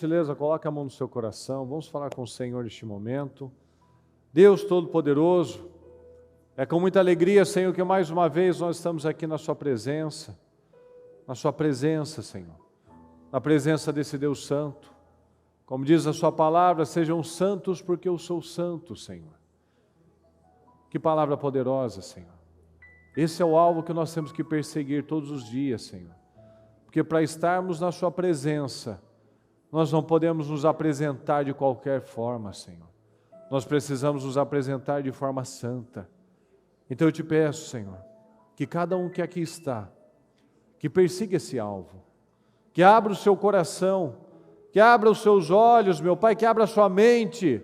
gentileza, coloque a mão no seu coração. Vamos falar com o Senhor neste momento. Deus Todo-Poderoso, é com muita alegria, Senhor, que mais uma vez nós estamos aqui na Sua presença, Senhor, na presença desse Deus Santo. Como diz a Sua palavra, sejam santos porque eu sou santo, Senhor. Que palavra poderosa, Senhor. Esse é o alvo que nós temos que perseguir todos os dias, Senhor. Porque para estarmos na Sua presença, nós não podemos nos apresentar de qualquer forma, Senhor. Nós precisamos nos apresentar de forma santa. Então eu te peço, Senhor, que cada um que aqui está, que persiga esse alvo, que abra o seu coração, que abra os seus olhos, meu Pai, que abra a sua mente,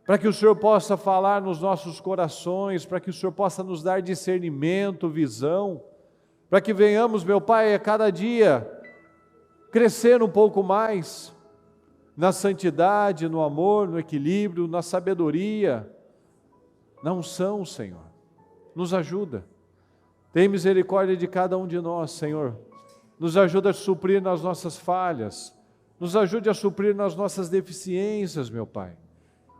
para que o Senhor possa falar nos nossos corações, para que o Senhor possa nos dar discernimento, visão, para que venhamos, meu Pai, a cada dia crescer um pouco mais na santidade, no amor, no equilíbrio, na sabedoria, na unção, Senhor. Nos ajuda. Tem misericórdia de cada um de nós, Senhor. Nos ajuda a suprir nas nossas falhas. Nos ajude a suprir nas nossas deficiências, meu Pai.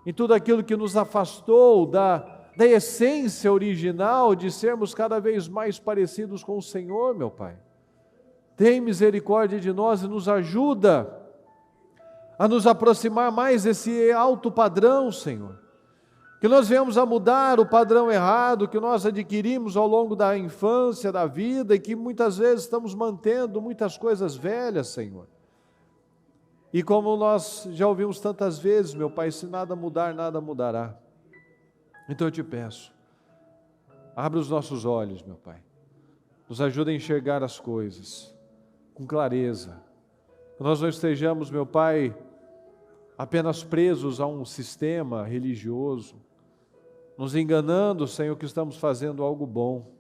Em tudo aquilo que nos afastou da essência original de sermos cada vez mais parecidos com o Senhor, meu Pai. Tem misericórdia de nós e nos ajuda a nos aproximar mais desse alto padrão, Senhor. Que nós venhamos a mudar o padrão errado que nós adquirimos ao longo da infância, da vida, e que muitas vezes estamos mantendo muitas coisas velhas, Senhor. E como nós já ouvimos tantas vezes, meu Pai, se nada mudar, nada mudará. Então eu te peço, abre os nossos olhos, meu Pai. Nos ajuda a enxergar as coisas com clareza. Que nós não estejamos, meu Pai, apenas presos a um sistema religioso, nos enganando, Senhor, que estamos fazendo algo bom.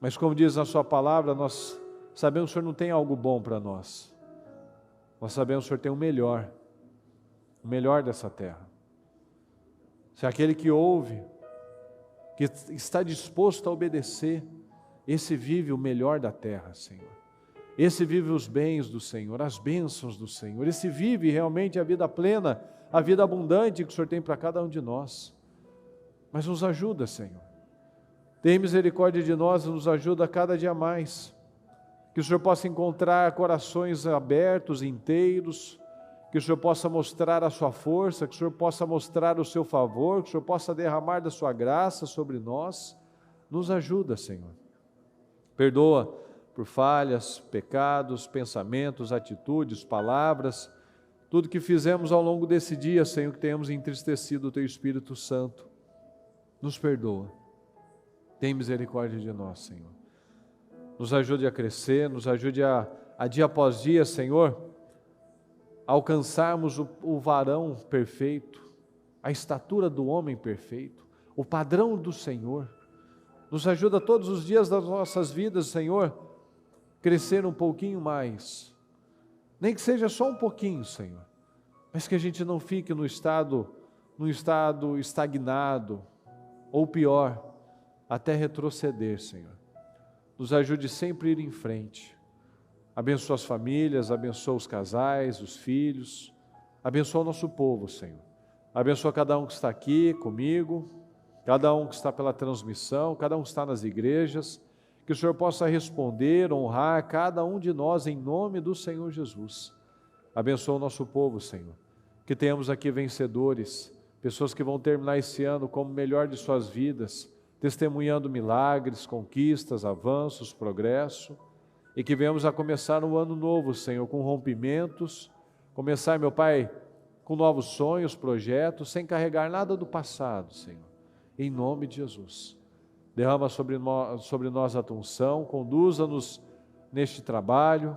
Mas como diz na Sua palavra, nós sabemos que o Senhor não tem algo bom para nós. Nós sabemos que o Senhor tem o melhor dessa terra. Se aquele que ouve, que está disposto a obedecer, esse vive o melhor da terra, Senhor. Esse vive os bens do Senhor, as bênçãos do Senhor. Esse vive realmente a vida plena, a vida abundante que o Senhor tem para cada um de nós. Mas nos ajuda, Senhor. Tem misericórdia de nós e nos ajuda cada dia mais. Que o Senhor possa encontrar corações abertos, inteiros. Que o Senhor possa mostrar a Sua força, que o Senhor possa mostrar o Seu favor, que o Senhor possa derramar da Sua graça sobre nós. Nos ajuda, Senhor. Perdoa por falhas, pecados, pensamentos, atitudes, palavras, tudo que fizemos ao longo desse dia, Senhor, que tenhamos entristecido o Teu Espírito Santo. Nos perdoa. Tem misericórdia de nós, Senhor. Nos ajude a crescer, nos ajude a dia após dia, Senhor, a alcançarmos o varão perfeito, a estatura do homem perfeito, o padrão do Senhor. Nos ajuda todos os dias das nossas vidas, Senhor, crescer um pouquinho mais, nem que seja só um pouquinho, Senhor, mas que a gente não fique num estado estagnado, ou pior, até retroceder, Senhor. Nos ajude sempre a ir em frente. Abençoa as famílias, abençoa os casais, os filhos, abençoa o nosso povo, Senhor. Abençoa cada um que está aqui comigo, cada um que está pela transmissão, cada um que está nas igrejas. Que o Senhor possa responder, honrar cada um de nós em nome do Senhor Jesus. Abençoa o nosso povo, Senhor. Que tenhamos aqui vencedores, pessoas que vão terminar esse ano como o melhor de suas vidas, testemunhando milagres, conquistas, avanços, progresso. E que venhamos a começar um ano novo, Senhor, com rompimentos. Começar, meu Pai, com novos sonhos, projetos, sem carregar nada do passado, Senhor. Em nome de Jesus. Derrama sobre nós a tua unção, conduza-nos neste trabalho,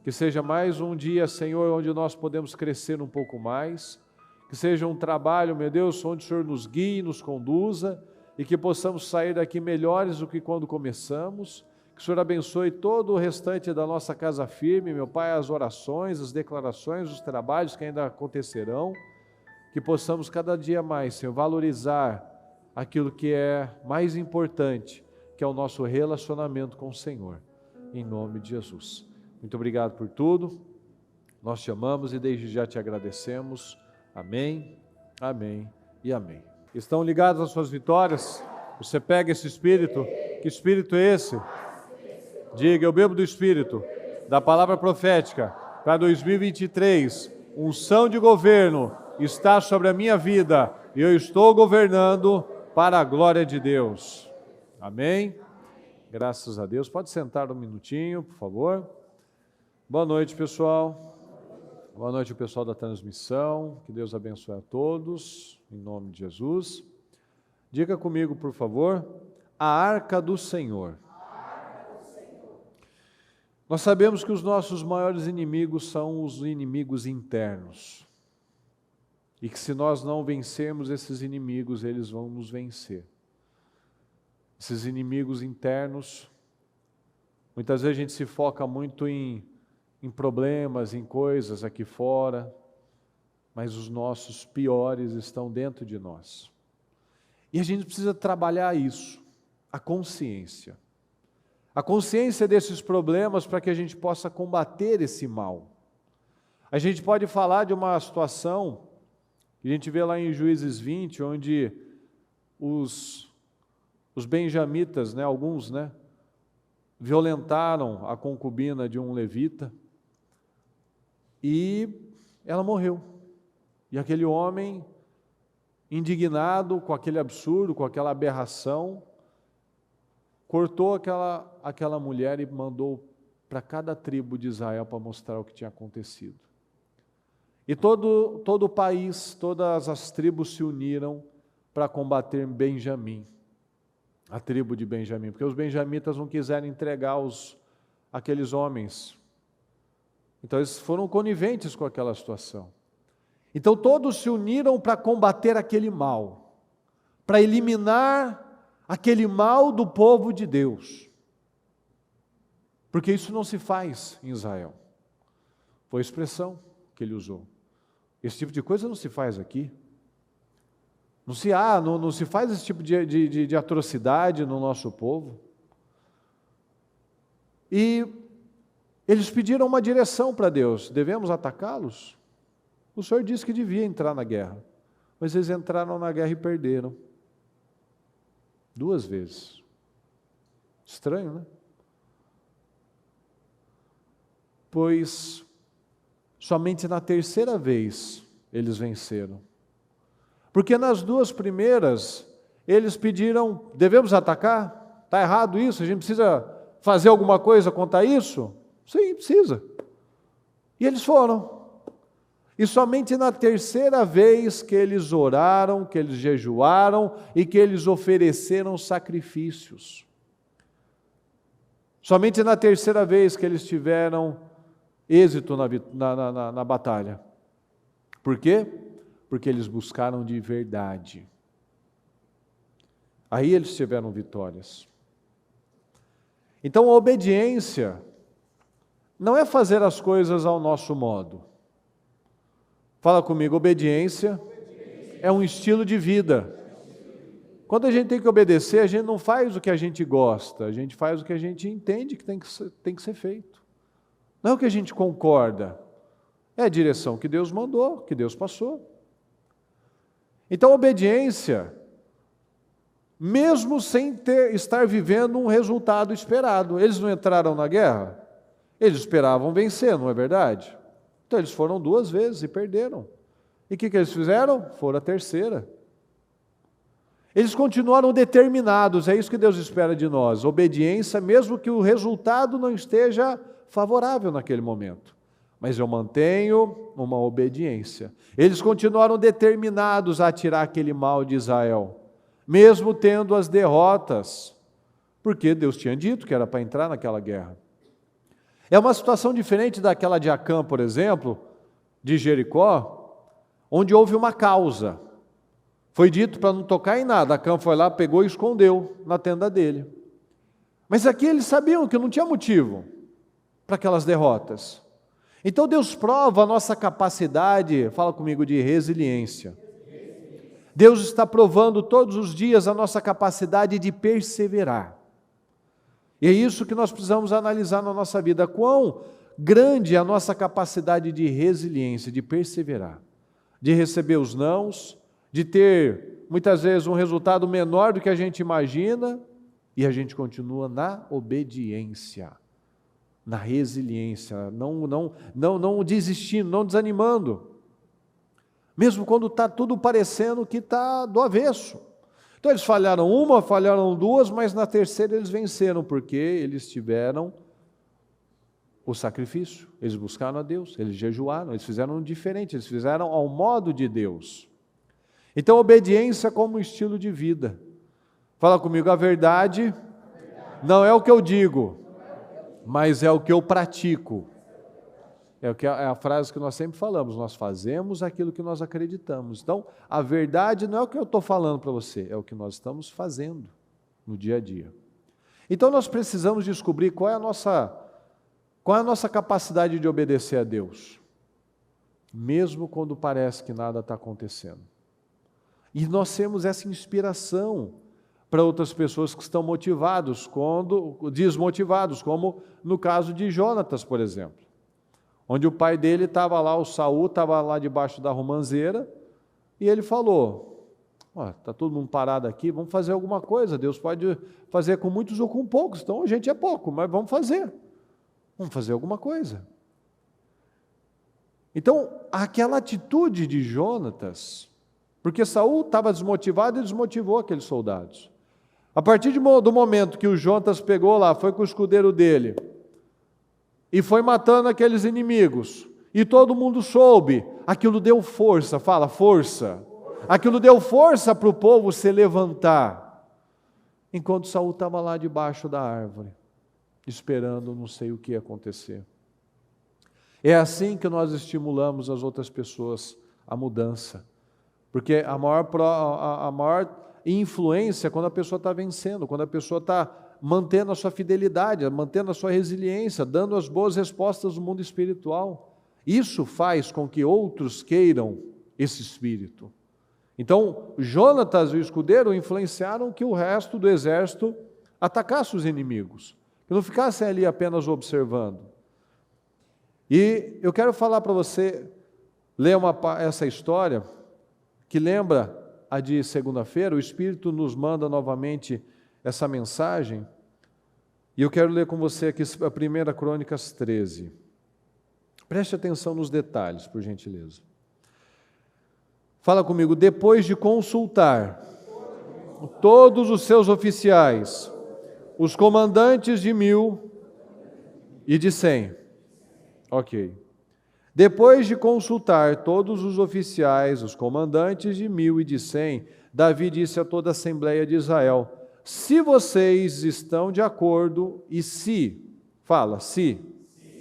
que seja mais um dia, Senhor, onde nós podemos crescer um pouco mais, que seja um trabalho, meu Deus, onde o Senhor nos guie, nos conduza, e que possamos sair daqui melhores do que quando começamos, que o Senhor abençoe todo o restante da nossa casa firme, meu Pai, as orações, as declarações, os trabalhos que ainda acontecerão, que possamos cada dia mais, Senhor, valorizar aquilo que é mais importante, que é o nosso relacionamento com o Senhor, em nome de Jesus. Muito obrigado por tudo. Nós te amamos e desde já te agradecemos. Amém, amém e amém. Estão ligados às suas vitórias? Você pega esse Espírito. Que Espírito é esse? Diga, eu bebo do Espírito, da palavra profética, para 2023. Unção de governo está sobre a minha vida e eu estou governando para a glória de Deus. Amém? Graças a Deus. Pode sentar um minutinho, por favor. Boa noite, pessoal. Boa noite, o pessoal da transmissão. Que Deus abençoe a todos, em nome de Jesus. Diga comigo, por favor, a arca do Senhor. Nós sabemos que os nossos maiores inimigos são os inimigos internos. E que se nós não vencermos esses inimigos, eles vão nos vencer. Esses inimigos internos, muitas vezes a gente se foca muito em problemas, em coisas aqui fora, mas os nossos piores estão dentro de nós. E a gente precisa trabalhar isso, a consciência. A consciência desses problemas para que a gente possa combater esse mal. A gente pode falar de uma situação que a gente vê lá em Juízes 20, onde os benjamitas, alguns, violentaram a concubina de um levita e ela morreu. E aquele homem, indignado com aquele absurdo, com aquela aberração, cortou aquela mulher e mandou para cada tribo de Israel para mostrar o que tinha acontecido. E todo o país, todas as tribos se uniram para combater Benjamim, a tribo de Benjamim, porque os benjamitas não quiseram entregar aqueles homens. Então eles foram coniventes com aquela situação. Então todos se uniram para combater aquele mal, para eliminar aquele mal do povo de Deus. Porque isso não se faz em Israel. Foi a expressão que ele usou. Esse tipo de coisa não se faz aqui. Não se faz esse tipo de atrocidade no nosso povo. E eles pediram uma direção para Deus. Devemos atacá-los? O Senhor disse que devia entrar na guerra. Mas eles entraram na guerra e perderam. 2 vezes. Estranho, né? Pois somente na 3ª vez eles venceram. Porque nas 2 primeiras, eles pediram, devemos atacar? Está errado isso? A gente precisa fazer alguma coisa contra isso? Sim, precisa. E eles foram. E somente na 3ª vez que eles oraram, que eles jejuaram e que eles ofereceram sacrifícios. Somente na 3ª vez que eles tiveram êxito na batalha. Por quê? Porque eles buscaram de verdade. Aí eles tiveram vitórias. Então a obediência não é fazer as coisas ao nosso modo. Fala comigo, obediência é um estilo de vida. Quando a gente tem que obedecer, a gente não faz o que a gente gosta, a gente faz o que a gente entende que tem que ser feito. Não é o que a gente concorda, é a direção que Deus mandou, que Deus passou. Então, obediência, mesmo sem estar vivendo um resultado esperado. Eles não entraram na guerra? Eles esperavam vencer, não é verdade? Então, eles foram 2 vezes e perderam. E o que eles fizeram? Foram a 3ª. Eles continuaram determinados, é isso que Deus espera de nós. Obediência, mesmo que o resultado não esteja favorável naquele momento. Mas eu mantenho uma obediência. Eles continuaram determinados a tirar aquele mal de Israel, mesmo tendo as derrotas, porque Deus tinha dito que era para entrar naquela guerra. É uma situação diferente daquela de Acã, por exemplo, de Jericó, onde houve uma causa. Foi dito para não tocar em nada. Acã foi lá, pegou e escondeu na tenda dele. Mas aqui eles sabiam que não tinha motivo para aquelas derrotas. Então Deus prova a nossa capacidade, fala comigo, de resiliência. Deus está provando todos os dias a nossa capacidade de perseverar. E é isso que nós precisamos analisar na nossa vida. Quão grande é a nossa capacidade de resiliência, de perseverar, de receber os nãos, de ter muitas vezes um resultado menor do que a gente imagina, e a gente continua na obediência, na resiliência, não desistindo, não desanimando, mesmo quando está tudo parecendo que está do avesso. Então eles falharam uma, falharam duas, mas na terceira eles venceram, porque eles tiveram o sacrifício, eles buscaram a Deus, eles jejuaram, eles fizeram diferente, eles fizeram ao modo de Deus. Então, obediência como estilo de vida. Fala comigo, a verdade não é o que eu digo, mas é o que eu pratico. É a frase que nós sempre falamos, nós fazemos aquilo que nós acreditamos. Então, a verdade não é o que eu estou falando para você, é o que nós estamos fazendo no dia a dia. Então, nós precisamos descobrir qual é a nossa capacidade de obedecer a Deus, mesmo quando parece que nada está acontecendo. E nós temos essa inspiração para outras pessoas que estão desmotivados, como no caso de Jonatas, por exemplo, onde o pai dele estava lá, o Saul estava lá debaixo da romanceira, e ele falou, está todo mundo parado aqui, vamos fazer alguma coisa, Deus pode fazer com muitos ou com poucos, então a gente é pouco, mas vamos fazer alguma coisa. Então, aquela atitude de Jonatas, porque Saul estava desmotivado e desmotivou aqueles soldados. A partir do momento que o Jonatas pegou lá, foi com o escudeiro dele, e foi matando aqueles inimigos, e todo mundo soube, aquilo deu força, fala, força. Aquilo deu força para o povo se levantar, enquanto Saul estava lá debaixo da árvore, esperando não sei o que ia acontecer. É assim que nós estimulamos as outras pessoas à mudança, porque a maior influência é quando a pessoa está vencendo, quando a pessoa está mantendo a sua fidelidade, mantendo a sua resiliência, dando as boas respostas do mundo espiritual. Isso faz com que outros queiram esse espírito. Então, Jonatas e o escudeiro influenciaram que o resto do exército atacasse os inimigos, que não ficassem ali apenas observando. E eu quero falar para você, ler essa história, que lembra a de segunda-feira, o Espírito nos manda novamente essa mensagem, e eu quero ler com você aqui a 1 Crônicas 13. Preste atenção nos detalhes, por gentileza. Fala comigo, depois de consultar todos os seus oficiais, os comandantes de 1000 e de 100. Ok. Depois de consultar todos os oficiais, os comandantes de 1000 e de 100, Davi disse a toda a Assembleia de Israel, se vocês estão de acordo, e se, fala, se,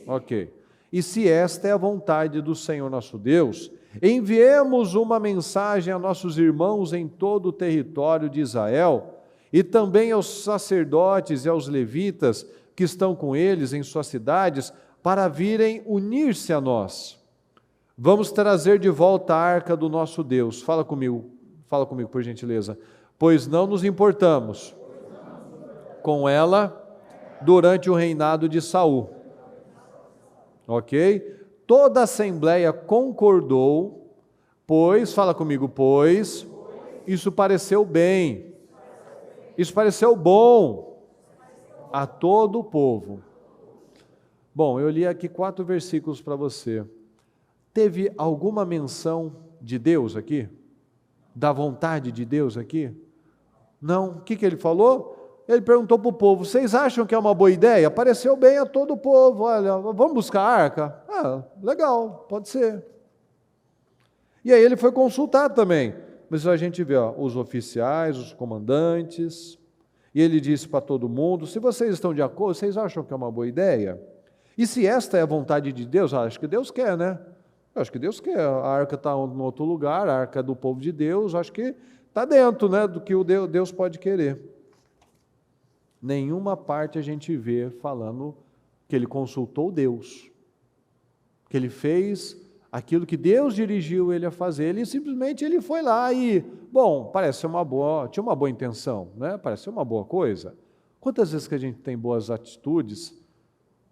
ok, e se esta é a vontade do Senhor nosso Deus, enviemos uma mensagem a nossos irmãos em todo o território de Israel, e também aos sacerdotes e aos levitas que estão com eles em suas cidades, para virem unir-se a nós. Vamos trazer de volta a arca do nosso Deus. Fala comigo por gentileza. Pois não nos importamos com ela durante o reinado de Saul. Ok? Toda a Assembleia concordou, pois, fala comigo, pois, isso pareceu bem, isso pareceu bom a todo o povo. Bom, eu li aqui 4 versículos para você. Teve alguma menção de Deus aqui? Da vontade de Deus aqui? Não. O que ele falou? Ele perguntou para o povo, vocês acham que é uma boa ideia? Pareceu bem a todo o povo, olha, vamos buscar a arca? Ah, legal, pode ser. E aí ele foi consultar também. Mas a gente vê os oficiais, os comandantes, e ele disse para todo mundo, se vocês estão de acordo, vocês acham que é uma boa ideia? E se esta é a vontade de Deus, acho que Deus quer, né? Eu acho que Deus quer, a arca está em outro lugar, a arca é do povo de Deus, acho que está dentro, né, do que Deus pode querer. Nenhuma parte a gente vê falando que ele consultou Deus, que ele fez aquilo que Deus dirigiu ele a fazer, ele simplesmente foi lá e, bom, tinha uma boa intenção, né? Parece ser uma boa coisa. Quantas vezes que a gente tem boas atitudes,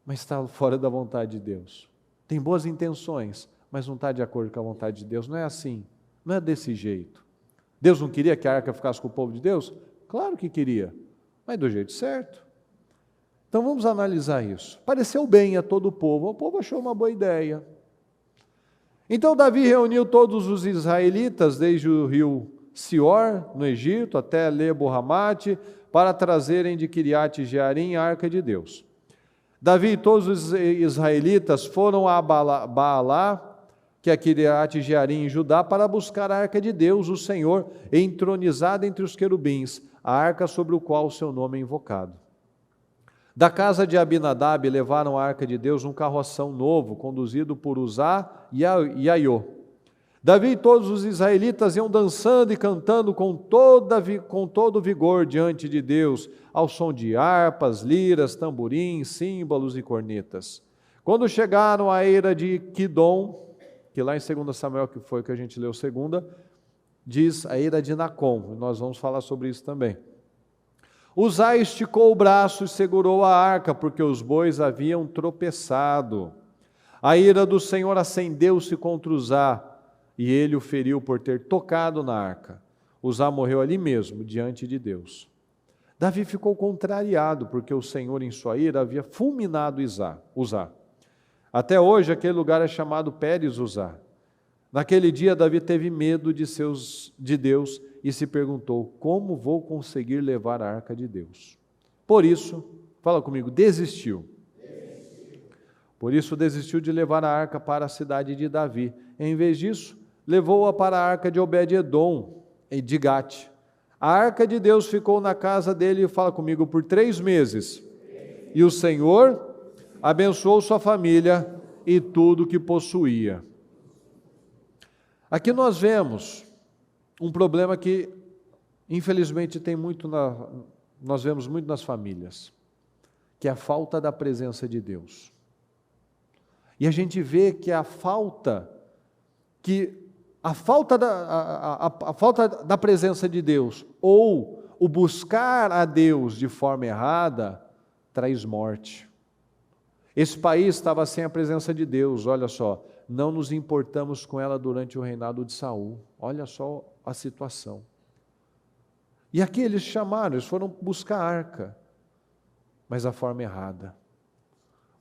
mas está fora da vontade de Deus. Tem boas intenções, mas não está de acordo com a vontade de Deus. Não é assim, não é desse jeito. Deus não queria que a arca ficasse com o povo de Deus? Claro que queria, mas do jeito certo. Então vamos analisar isso. Pareceu bem a todo o povo achou uma boa ideia. Então Davi reuniu todos os israelitas, desde o rio Sior, no Egito, até Lebo-Ramate, para trazerem de Quiriate-Jearim a arca de Deus. Davi e todos os israelitas foram a Baalá, que é Quiriate-Jearim em Judá, para buscar a arca de Deus, o Senhor, entronizada entre os querubins, a arca sobre o qual o seu nome é invocado. Da casa de Abinadab levaram a arca de Deus um carroção novo, conduzido por Uzá e Aiô. Davi e todos os israelitas iam dançando e cantando com todo vigor diante de Deus, ao som de harpas, liras, tamborins, símbolos e cornetas. Quando chegaram à eira de Quidom, que lá em 2 Samuel, que foi o que a gente leu segunda, diz a eira de Nacom, nós vamos falar sobre isso também. Uzá esticou o braço e segurou a arca, porque os bois haviam tropeçado. A ira do Senhor acendeu-se contra Uzá, e ele o feriu por ter tocado na arca. Uzá morreu ali mesmo, diante de Deus. Davi ficou contrariado, porque o Senhor em sua ira havia fulminado Uzá. Até hoje aquele lugar é chamado Pérez Uzá. Naquele dia Davi teve medo de Deus e se perguntou: como vou conseguir levar a arca de Deus? Por isso, fala comigo, desistiu. Por isso desistiu de levar a arca para a cidade de Davi. Em vez disso, levou-a para a arca de Obed-Edom, de Gate. A arca de Deus ficou na casa dele, fala comigo, por 3 meses. E o Senhor abençoou sua família e tudo que possuía. Aqui nós vemos um problema que, infelizmente, nós vemos muito nas famílias, que é a falta da presença de Deus. E a gente vê que a falta da presença de Deus, ou o buscar a Deus de forma errada, traz morte. Esse país estava sem a presença de Deus, olha só, não nos importamos com ela durante o reinado de Saul, olha só a situação. E aqui eles foram buscar a arca, mas da forma errada.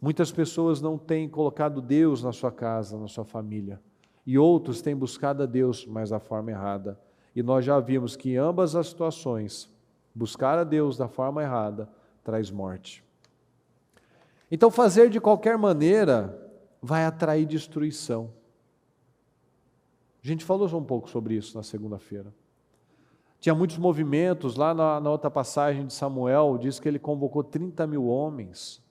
Muitas pessoas não têm colocado Deus na sua casa, na sua família, e outros têm buscado a Deus, mas da forma errada. E nós já vimos que em ambas as situações, buscar a Deus da forma errada traz morte. Então, fazer de qualquer maneira vai atrair destruição. A gente falou um pouco sobre isso na segunda-feira. Tinha muitos movimentos, lá na outra passagem de Samuel, diz que ele convocou 30 mil homens.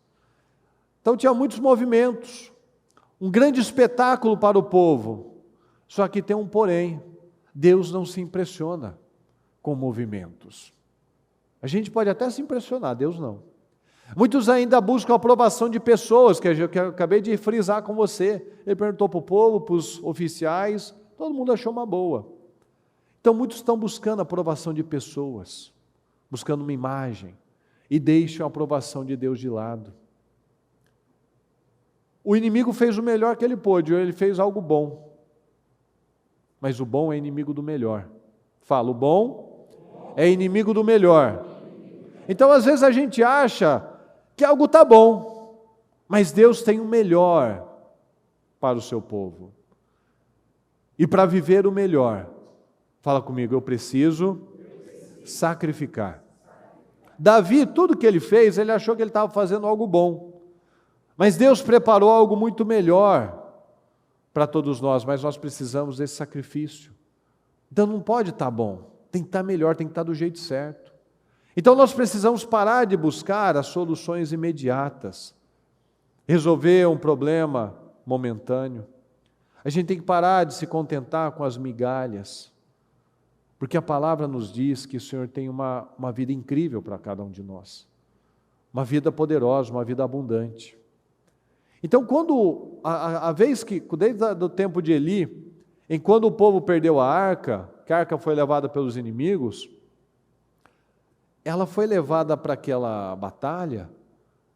Então tinha muitos movimentos, um grande espetáculo para o povo. Só que tem um porém, Deus não se impressiona com movimentos. A gente pode até se impressionar, Deus não. Muitos ainda buscam a aprovação de pessoas, que eu acabei de frisar com você. Ele perguntou para o povo, para os oficiais, todo mundo achou uma boa. Então muitos estão buscando a aprovação de pessoas, buscando uma imagem, e deixam a aprovação de Deus de lado. O inimigo fez o melhor que ele pôde, ele fez algo bom. Mas o bom é inimigo do melhor. Fala, o bom é inimigo do melhor. Então às vezes a gente acha que algo está bom, mas Deus tem o melhor para o seu povo. E para viver o melhor, fala comigo, eu preciso sacrificar. Davi, tudo que ele fez, ele achou que ele estava fazendo algo bom. Mas Deus preparou algo muito melhor para todos nós, mas nós precisamos desse sacrifício. Então não pode estar bom, tem que estar melhor, tem que estar do jeito certo. Então nós precisamos parar de buscar as soluções imediatas, resolver um problema momentâneo. A gente tem que parar de se contentar com as migalhas, porque a palavra nos diz que o Senhor tem uma vida incrível para cada um de nós, uma vida poderosa, uma vida abundante. Então, quando a vez que, desde o tempo de Eli, enquanto o povo perdeu a arca, que a arca foi levada pelos inimigos, ela foi levada para aquela batalha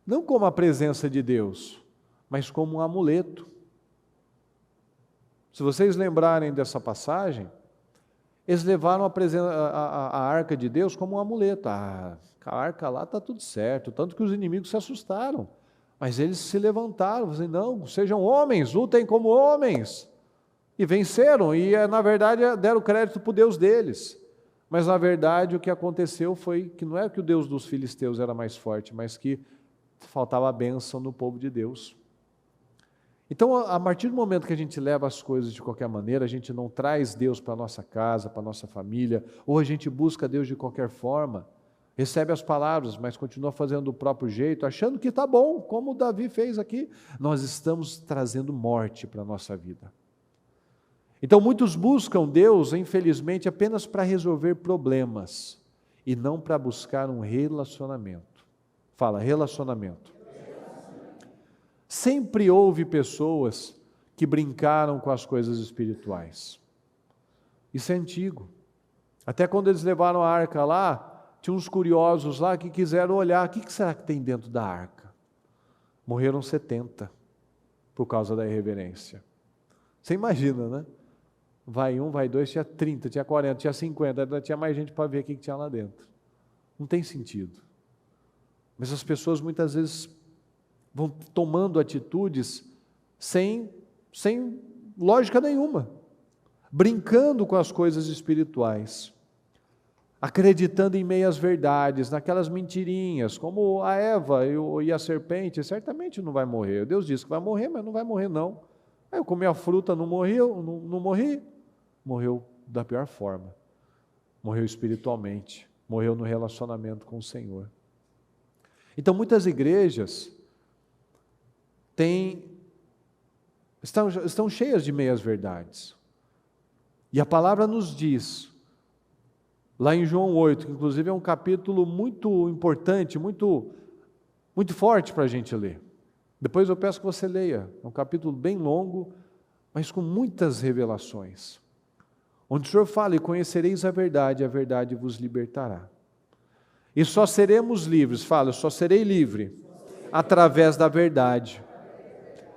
não como a presença de Deus, mas como um amuleto. Se vocês lembrarem dessa passagem, eles levaram a arca de Deus como um amuleto. A arca lá está tudo certo, tanto que os inimigos se assustaram. Mas eles se levantaram, dizendo, não, sejam homens, lutem como homens. E venceram, e na verdade deram crédito para o Deus deles. Mas na verdade o que aconteceu foi que não é que o Deus dos filisteus era mais forte, mas que faltava a bênção no povo de Deus. Então, a partir do momento que a gente leva as coisas de qualquer maneira, a gente não traz Deus para a nossa casa, para a nossa família, ou a gente busca Deus de qualquer forma, recebe as palavras, mas continua fazendo do próprio jeito, achando que está bom, como Davi fez aqui, nós estamos trazendo morte para a nossa vida. Então, muitos buscam Deus, infelizmente, apenas para resolver problemas, e não para buscar um relacionamento. Fala, relacionamento. Sempre houve pessoas que brincaram com as coisas espirituais. Isso é antigo. Até quando eles levaram a arca lá, tinha uns curiosos lá que quiseram olhar, o que será que tem dentro da arca? Morreram 70 por causa da irreverência. Você imagina, né? Vai um, vai dois, tinha 30, tinha 40, tinha 50, ainda tinha mais gente para ver o que tinha lá dentro. Não tem sentido. Mas as pessoas muitas vezes vão tomando atitudes sem lógica nenhuma, brincando com as coisas espirituais, acreditando em meias verdades, naquelas mentirinhas, como a Eva e a serpente, certamente não vai morrer. Deus disse que vai morrer, mas não vai morrer não. Aí eu comi a fruta, não morri, morreu da pior forma, morreu espiritualmente, morreu no relacionamento com o Senhor. Então muitas igrejas estão cheias de meias verdades. E a palavra nos diz, lá em João 8, que inclusive é um capítulo muito importante, muito forte para a gente ler. Depois eu peço que você leia, é um capítulo bem longo, mas com muitas revelações. Onde o Senhor fala, e conhecereis a verdade vos libertará. E só seremos livres, fala, eu só serei livre através da verdade.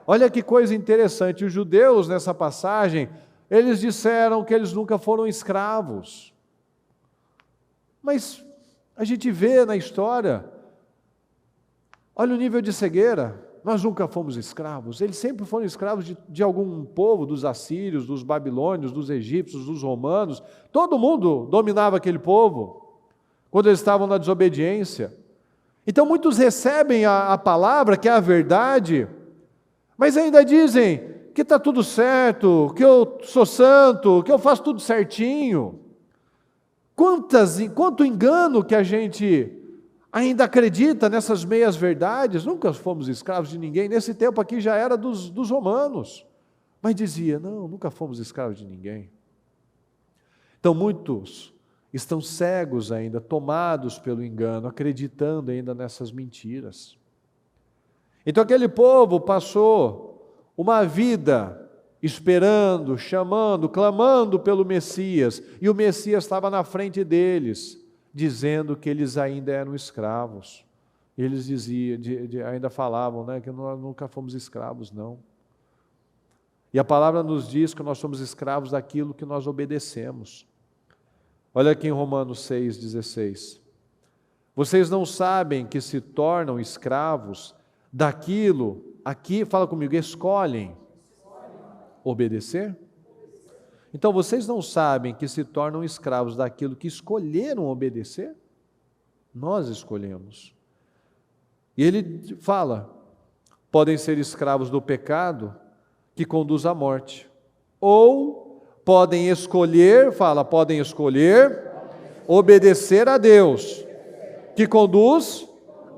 Olha que coisa interessante, os judeus nessa passagem, eles disseram que eles nunca foram escravos. Mas a gente vê na história, olha o nível de cegueira, nós nunca fomos escravos, eles sempre foram escravos de algum povo, dos assírios, dos babilônios, dos egípcios, dos romanos, todo mundo dominava aquele povo, quando eles estavam na desobediência. Então muitos recebem a palavra, que é a verdade, mas ainda dizem que está tudo certo, que eu sou santo, que eu faço tudo certinho. Quanto engano que a gente ainda acredita nessas meias verdades. Nunca fomos escravos de ninguém, nesse tempo aqui já era dos romanos, mas dizia, não, nunca fomos escravos de ninguém. Então muitos estão cegos ainda, tomados pelo engano, acreditando ainda nessas mentiras. Então aquele povo passou uma vida esperando, chamando, clamando pelo Messias, e o Messias estava na frente deles, dizendo que eles ainda eram escravos. Eles diziam, ainda falavam, né, que nós nunca fomos escravos, não. E a palavra nos diz que nós somos escravos daquilo que nós obedecemos. Olha aqui em Romanos 6,16. Vocês não sabem que se tornam escravos daquilo, aqui, fala comigo, escolhem obedecer? Então vocês não sabem que se tornam escravos daquilo que escolheram obedecer? Nós escolhemos. E ele fala, podem ser escravos do pecado que conduz à morte, ou podem escolher, podem escolher obedecer a Deus, que conduz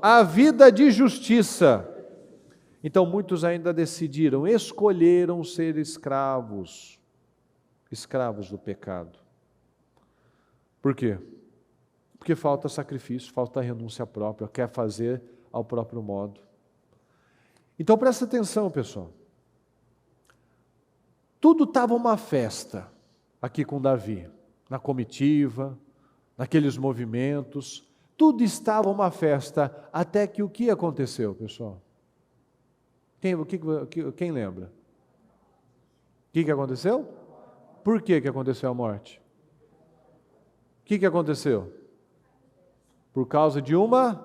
à vida de justiça. Então muitos ainda decidiram, escolheram ser escravos do pecado. Por quê? Porque falta sacrifício, falta renúncia própria, quer fazer ao próprio modo. Então presta atenção, pessoal. Tudo estava uma festa aqui com Davi, na comitiva, naqueles movimentos, tudo estava uma festa, até que o que aconteceu, pessoal? Quem lembra? O que aconteceu? Por que aconteceu a morte? O que aconteceu? Por causa de uma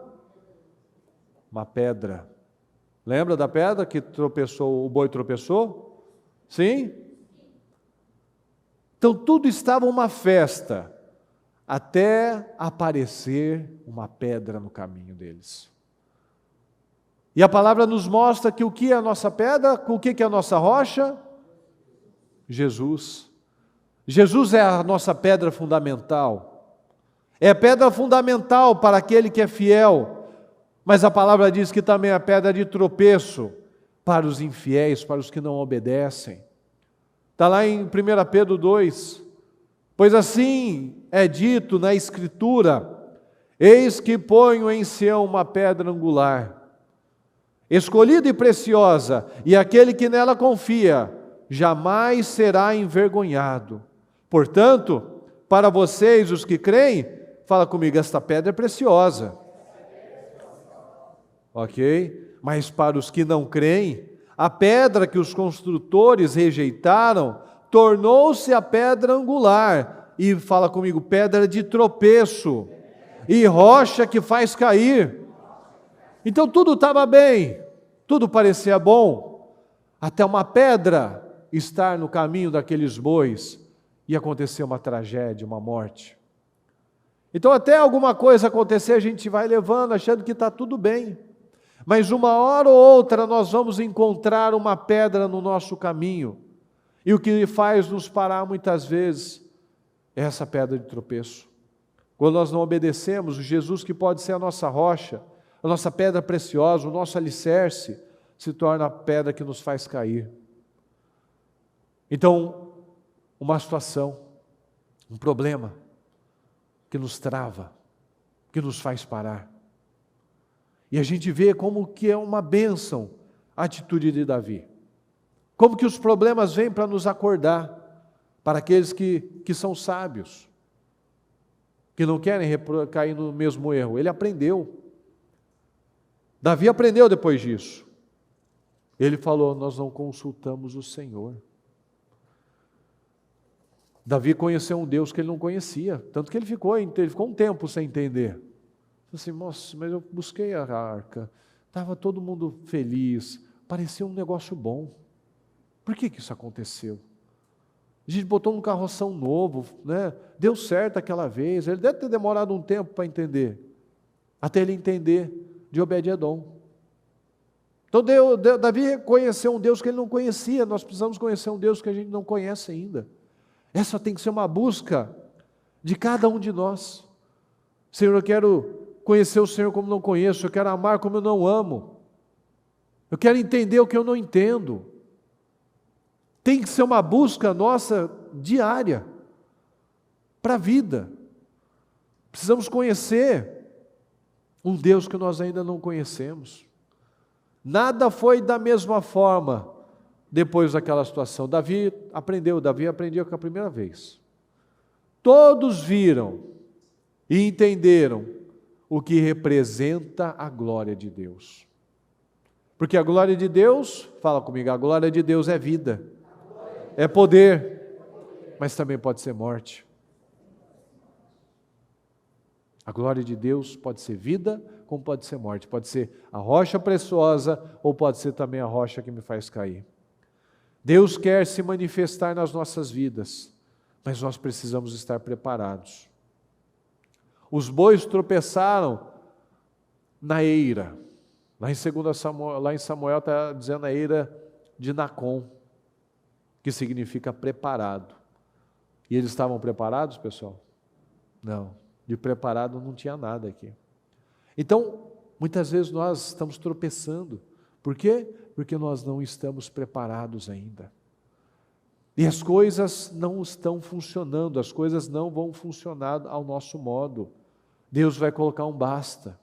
pedra. Lembra da pedra que tropeçou, o boi tropeçou? Sim? Então tudo estava uma festa, até aparecer uma pedra no caminho deles. E a palavra nos mostra que o que é a nossa pedra, o que é a nossa rocha? Jesus. Jesus é a nossa pedra fundamental. É a pedra fundamental para aquele que é fiel. Mas a palavra diz que também é a pedra de tropeço para os infiéis, para os que não obedecem. Está lá em 1 Pedro 2. Pois assim é dito na Escritura: eis que ponho em Sião uma pedra angular, escolhida e preciosa, e aquele que nela confia jamais será envergonhado. Portanto, para vocês, os que creem, fala comigo, esta pedra é preciosa. Ok? Mas para os que não creem, a pedra que os construtores rejeitaram tornou-se a pedra angular. E fala comigo, pedra de tropeço e rocha que faz cair. Então tudo estava bem, tudo parecia bom, até uma pedra estar no caminho daqueles bois e acontecer uma tragédia, uma morte. Então até alguma coisa acontecer, a gente vai levando, achando que está tudo bem. Mas uma hora ou outra nós vamos encontrar uma pedra no nosso caminho. E o que faz nos parar muitas vezes é essa pedra de tropeço. Quando nós não obedecemos, o Jesus que pode ser a nossa rocha, a nossa pedra preciosa, o nosso alicerce, se torna a pedra que nos faz cair. Então, uma situação, um problema que nos trava, que nos faz parar. E a gente vê como que é uma bênção a atitude de Davi. Como que os problemas vêm para nos acordar, para aqueles que são sábios, que não querem cair no mesmo erro. Ele aprendeu. Davi aprendeu depois disso. Ele falou, nós não consultamos o Senhor. Davi conheceu um Deus que ele não conhecia, tanto que ele ficou um tempo sem entender. Assim, nossa, mas eu busquei a arca, estava todo mundo feliz, parecia um negócio bom. Por que isso aconteceu? A gente botou um carroção novo, né? Deu certo aquela vez, ele deve ter demorado um tempo para entender, até ele entender de Obed-Edom. Então Davi conheceu um Deus que ele não conhecia, nós precisamos conhecer um Deus que a gente não conhece ainda. Essa tem que ser uma busca de cada um de nós. Senhor, eu quero conhecer o Senhor como não conheço, eu quero amar como eu não amo, eu quero entender o que eu não entendo. Tem que ser uma busca nossa diária, para a vida. Precisamos conhecer um Deus que nós ainda não conhecemos. Nada foi da mesma forma depois daquela situação. Davi aprendeu com a primeira vez. Todos viram e entenderam o que representa a glória de Deus. Porque a glória de Deus, fala comigo, a glória de Deus é vida, é poder, mas também pode ser morte. A glória de Deus pode ser vida, como pode ser morte. Pode ser a rocha preciosa, ou pode ser também a rocha que me faz cair. Deus quer se manifestar nas nossas vidas, mas nós precisamos estar preparados. Os bois tropeçaram na eira. Lá em Samuel está dizendo a eira de Nacon, que significa preparado. E eles estavam preparados, pessoal? Não, de preparado não tinha nada aqui. Então, muitas vezes nós estamos tropeçando. Por quê? Porque nós não estamos preparados ainda. E as coisas não estão funcionando, as coisas não vão funcionar ao nosso modo. Deus vai colocar um basta.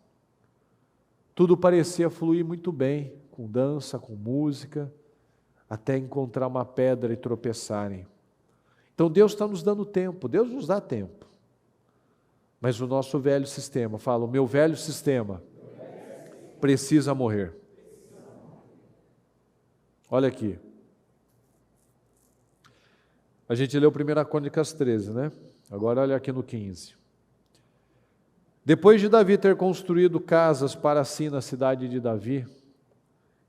Tudo parecia fluir muito bem, com dança, com música, até encontrar uma pedra e tropeçarem. Então Deus está nos dando tempo, Deus nos dá tempo. Mas o nosso velho sistema, fala, o meu velho sistema precisa morrer. Olha aqui. A gente leu 1 Crônicas 13, né? Agora olha aqui no 15. Depois de Davi ter construído casas para si na cidade de Davi,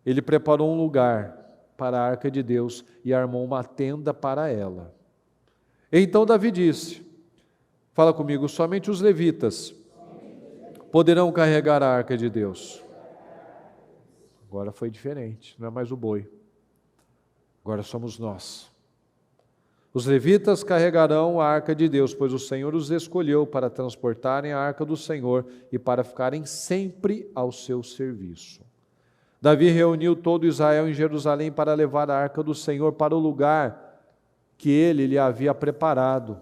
ele preparou um lugar para a arca de Deus e armou uma tenda para ela. Então Davi disse, fala comigo, somente os levitas poderão carregar a arca de Deus. Agora foi diferente, não é mais o boi. Agora somos nós. Os levitas carregarão a arca de Deus, pois o Senhor os escolheu para transportarem a arca do Senhor e para ficarem sempre ao seu serviço. Davi reuniu todo Israel em Jerusalém para levar a arca do Senhor para o lugar que ele lhe havia preparado.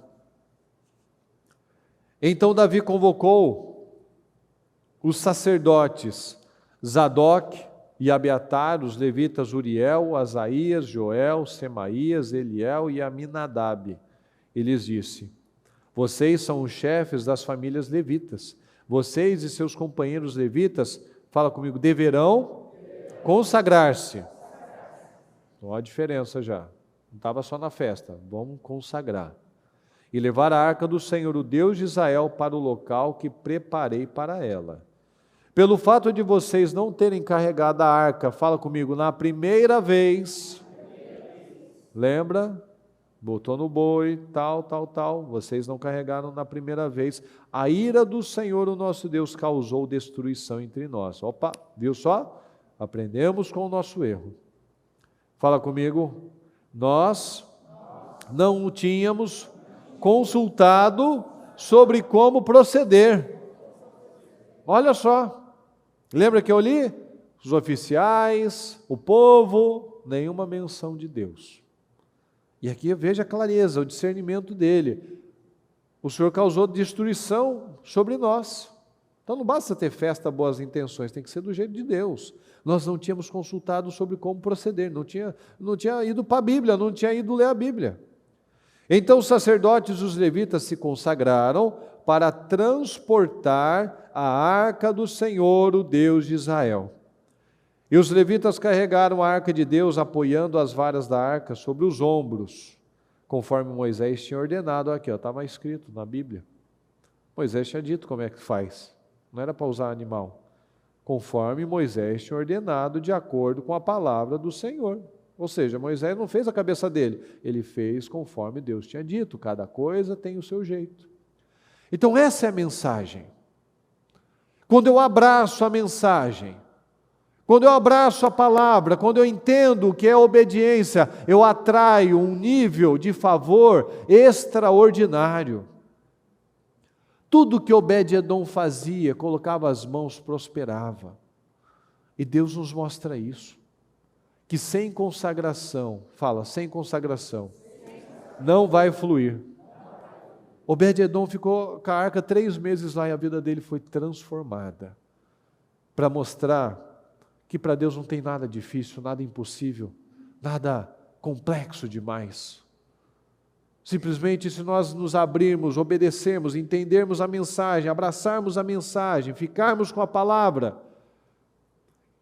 Então Davi convocou os sacerdotes Zadok e Abiatar, os levitas Uriel, Asaías, Joel, Semaías, Eliel e Aminadab. E lhes disse, vocês são os chefes das famílias levitas. Vocês e seus companheiros levitas, fala comigo, deverão consagrar-se. Não há diferença já. Não estava só na festa. Vamos consagrar. E levar a arca do Senhor, o Deus de Israel, para o local que preparei para ela. Pelo fato de vocês não terem carregado a arca, fala comigo, na primeira vez, lembra? Botou no boi, tal, vocês não carregaram na primeira vez. A ira do Senhor, o nosso Deus, causou destruição entre nós. Opa, viu só? Aprendemos com o nosso erro. Fala comigo, nós não o tínhamos consultado sobre como proceder. Olha só. Lembra que eu li? Os oficiais, o povo, nenhuma menção de Deus. E aqui veja a clareza, o discernimento dele. O Senhor causou destruição sobre nós. Então não basta ter festa, boas intenções, tem que ser do jeito de Deus. Nós não tínhamos consultado sobre como proceder, não tinha ido para a Bíblia, não tinha ido ler a Bíblia. Então os sacerdotes e os levitas se consagraram para transportar a arca do Senhor, o Deus de Israel. E os levitas carregaram a arca de Deus, apoiando as varas da arca sobre os ombros, conforme Moisés tinha ordenado. Aqui, estava escrito na Bíblia. Moisés tinha dito como é que faz. Não era para usar animal. Conforme Moisés tinha ordenado, de acordo com a palavra do Senhor. Ou seja, Moisés não fez a cabeça dele, ele fez conforme Deus tinha dito. Cada coisa tem o seu jeito. Então essa é a mensagem. Quando eu abraço a mensagem, quando eu abraço a palavra, quando eu entendo o que é obediência, eu atraio um nível de favor extraordinário. Tudo que Obed-Edom fazia, colocava as mãos, prosperava. E Deus nos mostra isso. Que sem consagração, fala, sem consagração, não vai fluir. Obed-Edom ficou com a arca 3 meses lá e a vida dele foi transformada. Para mostrar que para Deus não tem nada difícil, nada impossível, nada complexo demais. Simplesmente se nós nos abrirmos, obedecermos, entendermos a mensagem, abraçarmos a mensagem, ficarmos com a palavra,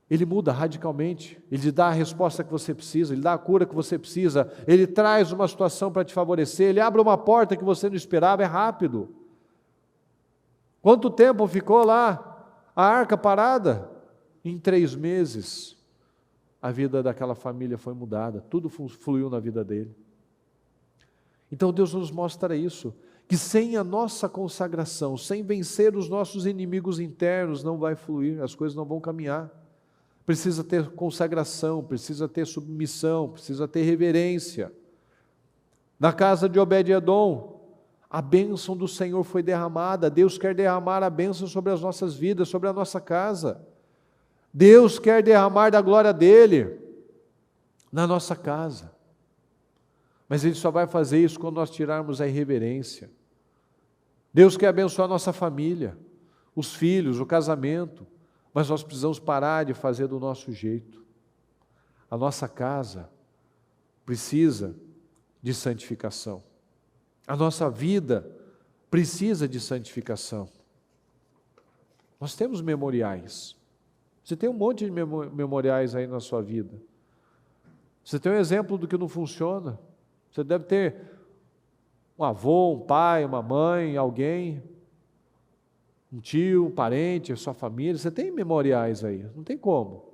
Ele muda radicalmente, Ele te dá a resposta que você precisa, Ele dá a cura que você precisa, Ele traz uma situação para te favorecer, Ele abre uma porta que você não esperava, é rápido. Quanto tempo ficou lá a arca parada? Em 3 meses, a vida daquela família foi mudada, tudo fluiu na vida dele. Então Deus nos mostra isso, que sem a nossa consagração, sem vencer os nossos inimigos internos, não vai fluir, as coisas não vão caminhar. Precisa ter consagração, precisa ter submissão, precisa ter reverência. Na casa de Obed-Edom, a bênção do Senhor foi derramada. Deus quer derramar a bênção sobre as nossas vidas, sobre a nossa casa. Deus quer derramar da glória dEle na nossa casa. Mas Ele só vai fazer isso quando nós tirarmos a irreverência. Deus quer abençoar a nossa família, os filhos, o casamento. Mas nós precisamos parar de fazer do nosso jeito. A nossa casa precisa de santificação. A nossa vida precisa de santificação. Nós temos memoriais. Você tem um monte de memoriais aí na sua vida. Você tem um exemplo do que não funciona. Você deve ter um avô, um pai, uma mãe, alguém, um tio, um parente, a sua família. Você tem memoriais aí, não tem como.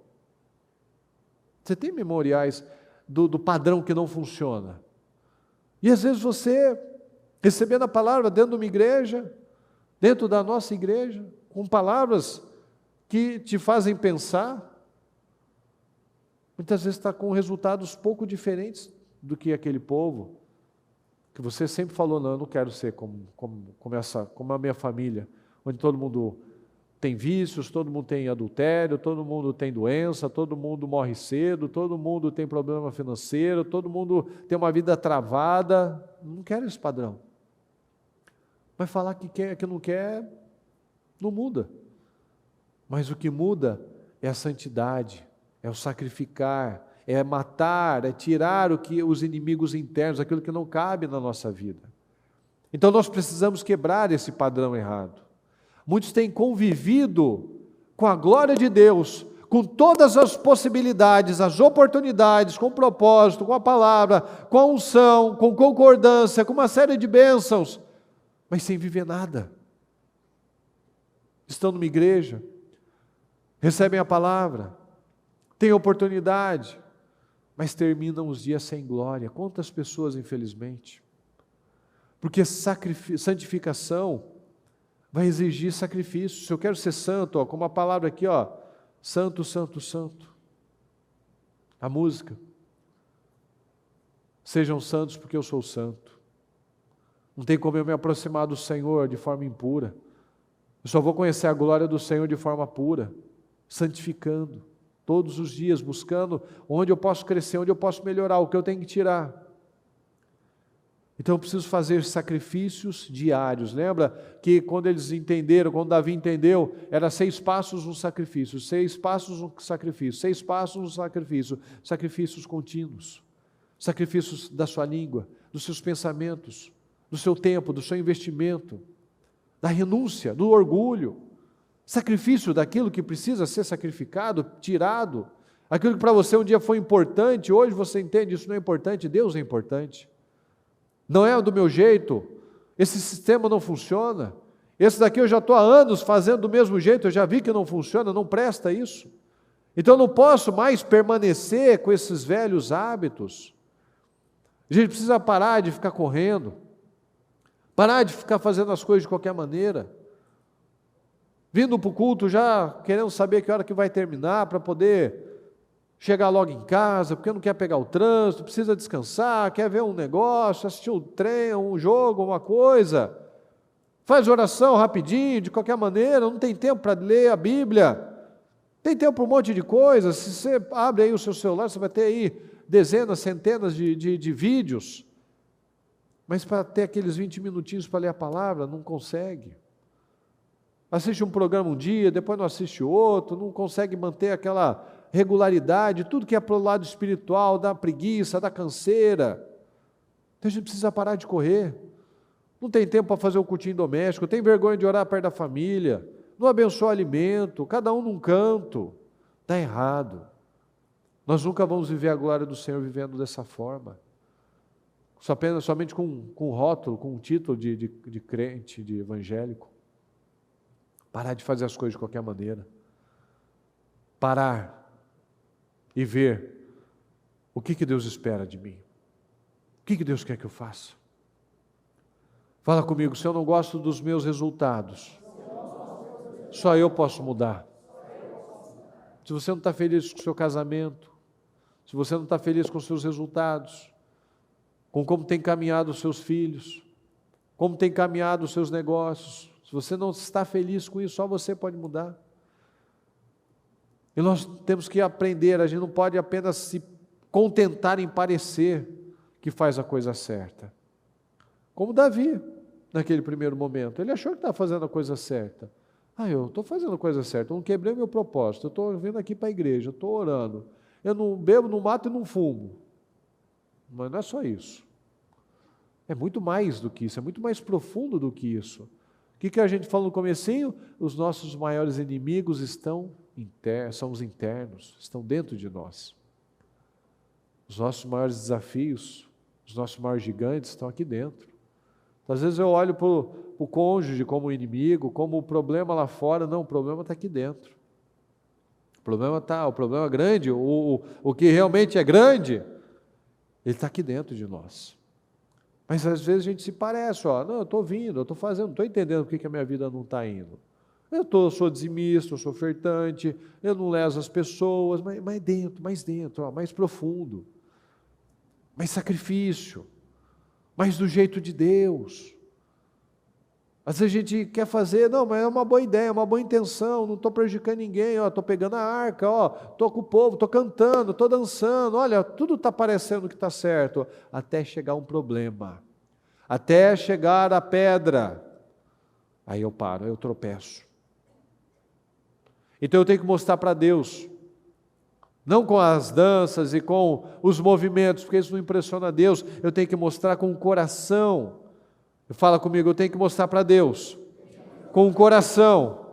Você tem memoriais do padrão que não funciona. E às vezes você, recebendo a palavra dentro de uma igreja, dentro da nossa igreja, com palavras que te fazem pensar, muitas vezes está com resultados pouco diferentes do que aquele povo, que você sempre falou, não, eu não quero ser como a minha família, onde todo mundo tem vícios, todo mundo tem adultério, todo mundo tem doença, todo mundo morre cedo, todo mundo tem problema financeiro, todo mundo tem uma vida travada. Não quero esse padrão. Mas falar que quer, que não quer, não muda. Mas o que muda é a santidade, é o sacrificar, é matar, é tirar os inimigos internos, aquilo que não cabe na nossa vida. Então nós precisamos quebrar esse padrão errado. Muitos têm convivido com a glória de Deus, com todas as possibilidades, as oportunidades, com o propósito, com a palavra, com a unção, com concordância, com uma série de bênçãos, mas sem viver nada. Estão numa igreja, recebem a palavra, têm oportunidade, mas terminam os dias sem glória. Quantas pessoas, infelizmente? Porque santificação vai exigir sacrifício. Se eu quero ser santo, como a palavra aqui, santo, santo, santo. A música. Sejam santos porque eu sou santo. Não tem como eu me aproximar do Senhor de forma impura. Eu só vou conhecer a glória do Senhor de forma pura, santificando, todos os dias, buscando onde eu posso crescer, onde eu posso melhorar, o que eu tenho que tirar. Então eu preciso fazer sacrifícios diários. Lembra que quando eles entenderam, quando Davi entendeu, era 6 passos um sacrifício, 6 passos um sacrifício, 6 passos um sacrifício, sacrifícios contínuos, sacrifícios da sua língua, dos seus pensamentos, do seu tempo, do seu investimento, da renúncia, do orgulho, sacrifício daquilo que precisa ser sacrificado, tirado, aquilo que para você um dia foi importante, hoje você entende isso não é importante, Deus é importante. Não é do meu jeito, esse sistema não funciona, esse daqui eu já estou há anos fazendo do mesmo jeito, eu já vi que não funciona, não presta isso. Então eu não posso mais permanecer com esses velhos hábitos. A gente precisa parar de ficar correndo, parar de ficar fazendo as coisas de qualquer maneira, vindo para o culto já querendo saber que hora que vai terminar para poder chegar logo em casa, porque não quer pegar o trânsito, precisa descansar, quer ver um negócio, assistir um trem, um jogo, uma coisa. Faz oração rapidinho, de qualquer maneira, não tem tempo para ler a Bíblia. Tem tempo para um monte de coisas. Se você abre aí o seu celular, você vai ter aí dezenas, centenas de vídeos. Mas para ter aqueles 20 minutinhos para ler a palavra, não consegue. Assiste um programa um dia, depois não assiste outro, não consegue manter aquela regularidade, tudo que é para o lado espiritual, da preguiça, da canseira. Então a gente precisa parar de correr. Não tem tempo para fazer o cultinho doméstico, tem vergonha de orar perto da família, não abençoa alimento, cada um num canto. Está errado. Nós nunca vamos viver a glória do Senhor vivendo dessa forma. Somente com rótulo, com um título de crente, de evangélico. Parar de fazer as coisas de qualquer maneira. Parar e ver o que Deus espera de mim. O que Deus quer que eu faça? Fala comigo, se eu não gosto dos meus resultados, só eu posso mudar. Se você não está feliz com o seu casamento, se você não está feliz com os seus resultados, com como tem caminhado os seus filhos, como tem caminhado os seus negócios, se você não está feliz com isso, só você pode mudar. E nós temos que aprender, a gente não pode apenas se contentar em parecer que faz a coisa certa. Como Davi, naquele primeiro momento, ele achou que estava fazendo a coisa certa. Eu estou fazendo a coisa certa, eu não quebrei meu propósito, eu estou vindo aqui para a igreja, eu estou orando, eu não bebo, não mato e não fumo. Mas não é só isso. É muito mais do que isso, é muito mais profundo do que isso. O que a gente falou no comecinho? Os nossos maiores inimigos são os internos, estão dentro de nós. Os nossos maiores desafios, os nossos maiores gigantes estão aqui dentro. Às vezes eu olho para o cônjuge como inimigo, como o problema lá fora. Não, o problema está aqui dentro. O problema é grande, o que realmente é grande, ele está aqui dentro de nós. Mas às vezes a gente se parece, não, eu estou vindo, eu estou fazendo, não estou entendendo por que a minha vida não está indo. Eu sou dizimista, eu sou ofertante, eu não leso as pessoas, mas mais dentro, mais profundo, mais sacrifício, mais do jeito de Deus. Às vezes a gente quer fazer, não, mas é uma boa ideia, é uma boa intenção, não estou prejudicando ninguém, estou pegando a arca, estou com o povo, estou cantando, estou dançando, olha, tudo está parecendo que está certo, até chegar um problema, até chegar a pedra, aí eu paro, eu tropeço. Então eu tenho que mostrar para Deus, não com as danças e com os movimentos, porque isso não impressiona a Deus, eu tenho que mostrar com o coração. Fala comigo, eu tenho que mostrar para Deus, com o coração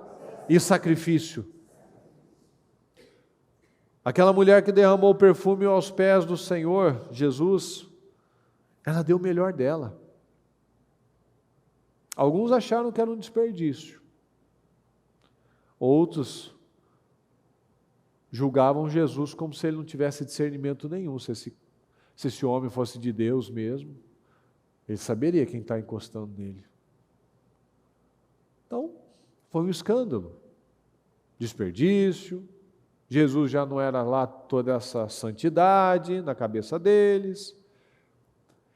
e sacrifício. Aquela mulher que derramou o perfume aos pés do Senhor Jesus, ela deu o melhor dela. Alguns acharam que era um desperdício. Outros julgavam Jesus como se ele não tivesse discernimento nenhum, se esse homem fosse de Deus mesmo. Ele saberia quem está encostando nele. Então, foi um escândalo. Desperdício. Jesus já não era lá toda essa santidade na cabeça deles.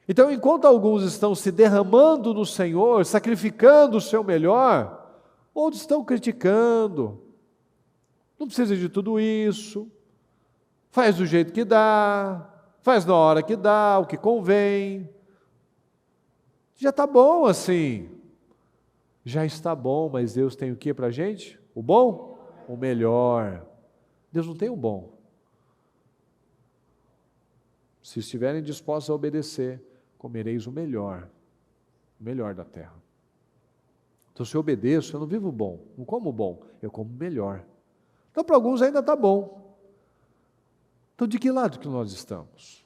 Então, enquanto alguns estão se derramando no Senhor, sacrificando o seu melhor, outros estão criticando. Não precisa de tudo isso. Faz do jeito que dá. Faz na hora que dá, o que convém. Já está bom assim. Já está bom, mas Deus tem o que para a gente? O bom? O melhor. Deus não tem o bom. Se estiverem dispostos a obedecer, comereis o melhor da terra. Então, se eu obedeço, eu não vivo bom, não como bom, eu como melhor. Então, para alguns ainda está bom. Então, de que lado que nós estamos?